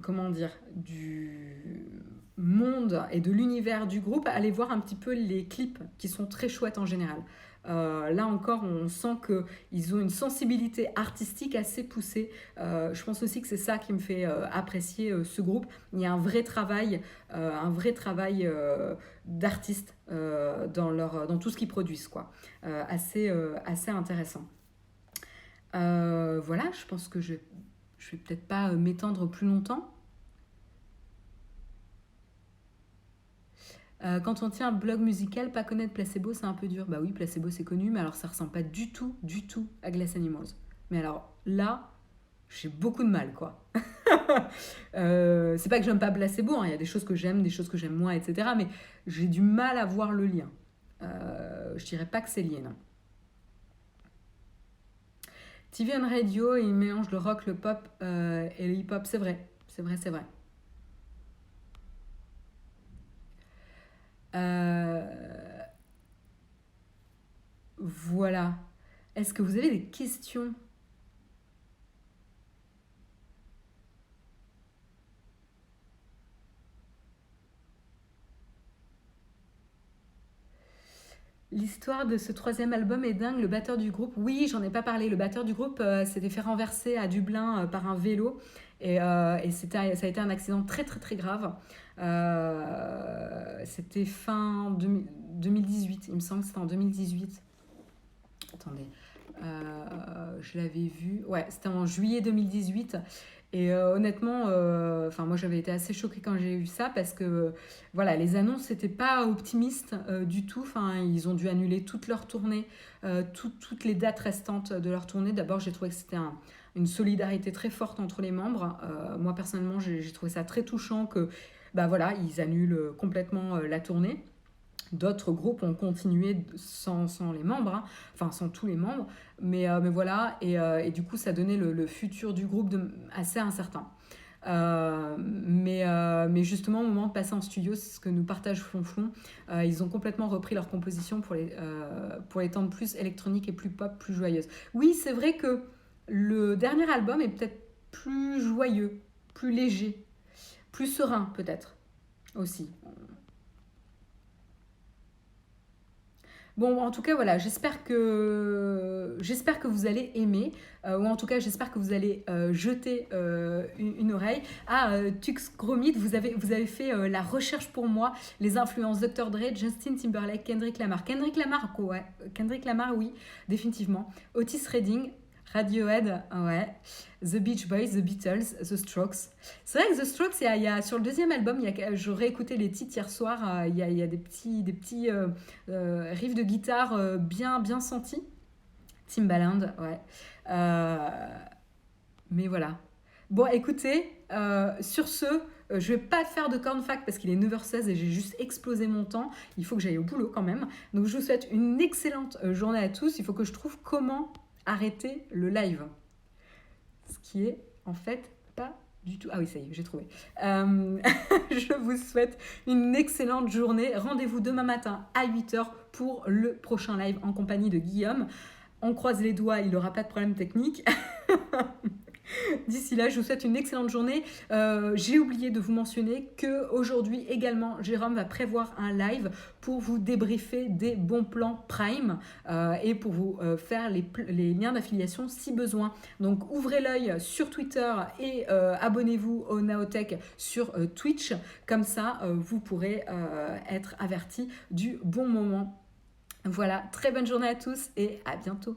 comment dire, du monde et de l'univers du groupe, allez voir un petit peu les clips qui sont très chouettes en général. Là encore, on sent qu'ils ont une sensibilité artistique assez poussée. Je pense aussi que c'est ça qui me fait apprécier ce groupe. Il y a un vrai travail d'artistes dans tout ce qu'ils produisent, quoi. Assez intéressant. Voilà, je pense que je vais peut-être pas m'étendre plus longtemps. Quand on tient un blog musical, pas connaître Placebo, c'est un peu dur. Bah oui, Placebo, c'est connu, mais alors ça ressemble pas du tout à Glass Animals. Mais alors là, j'ai beaucoup de mal, quoi. C'est pas que j'aime pas Placebo, hein. Il y a des choses que j'aime, des choses que j'aime moins, etc. Mais j'ai du mal à voir le lien. Je dirais pas que c'est lié, non. TV on Radio, il mélange le rock, le pop et le hip-hop. C'est vrai. Voilà. Est-ce que vous avez des questions? L'histoire de ce troisième album est dingue. Le batteur du groupe, oui, j'en ai pas parlé. Le batteur du groupe s'était fait renverser à Dublin par un vélo et ça a été un accident très très très grave. C'était fin 2018, il me semble que c'était en 2018. Attendez, je l'avais vu. Ouais, c'était en juillet 2018. Et honnêtement, moi j'avais été assez choquée quand j'ai eu ça parce que voilà, les annonces n'étaient pas optimistes du tout. Enfin, ils ont dû annuler toute leur tournée, toutes les dates restantes de leur tournée. D'abord, j'ai trouvé que c'était une solidarité très forte entre les membres. Moi personnellement, j'ai trouvé ça très touchant que bah voilà, ils annulent complètement la tournée. D'autres groupes ont continué sans les membres, hein, enfin sans tous les membres, mais voilà, et du coup ça donnait le futur du groupe assez incertain. Mais justement, au moment de passer en studio, c'est ce que nous partage Flonflon, ils ont complètement repris leur composition pour les temps de plus électronique et plus pop, plus joyeuse. Oui, c'est vrai que le dernier album est peut-être plus joyeux, plus léger, plus serein peut-être aussi. Bon, en tout cas, voilà, j'espère que vous allez aimer, ou en tout cas, j'espère que vous allez jeter une oreille. Ah, Tux Gromit, vous avez fait la recherche pour moi, les influences Dr. Dre, Justin Timberlake, Kendrick Lamar. Kendrick Lamar, ouais, Kendrick Lamar, oui, définitivement. Otis Redding, Radiohead, ouais. The Beach Boys, The Beatles, The Strokes. C'est vrai que The Strokes, sur le deuxième album, j'aurais écouté les titres hier soir, il y a des petits riffs de guitare bien sentis. Timbaland, ouais. Euh, mais voilà. Bon, écoutez, sur ce, je vais pas faire de cornfac parce qu'il est 9h16 et j'ai juste explosé mon temps. Il faut que j'aille au boulot quand même. Donc je vous souhaite une excellente journée à tous. Il faut que je trouve comment arrêter le live. Ce qui est en fait pas du tout. Ah oui, ça y est, j'ai trouvé. Je vous souhaite une excellente journée. Rendez-vous demain matin à 8h pour le prochain live en compagnie de Guillaume. On croise les doigts, il n'aura pas de problème technique. D'ici là, je vous souhaite une excellente journée. J'ai oublié de vous mentionner qu'aujourd'hui également, Jérôme va prévoir un live pour vous débriefer des bons plans Prime et pour vous faire les liens d'affiliation si besoin. Donc ouvrez l'œil sur Twitter et abonnez-vous au Naotech sur Twitch. Comme ça, vous pourrez être avertis du bon moment. Voilà, très bonne journée à tous et à bientôt.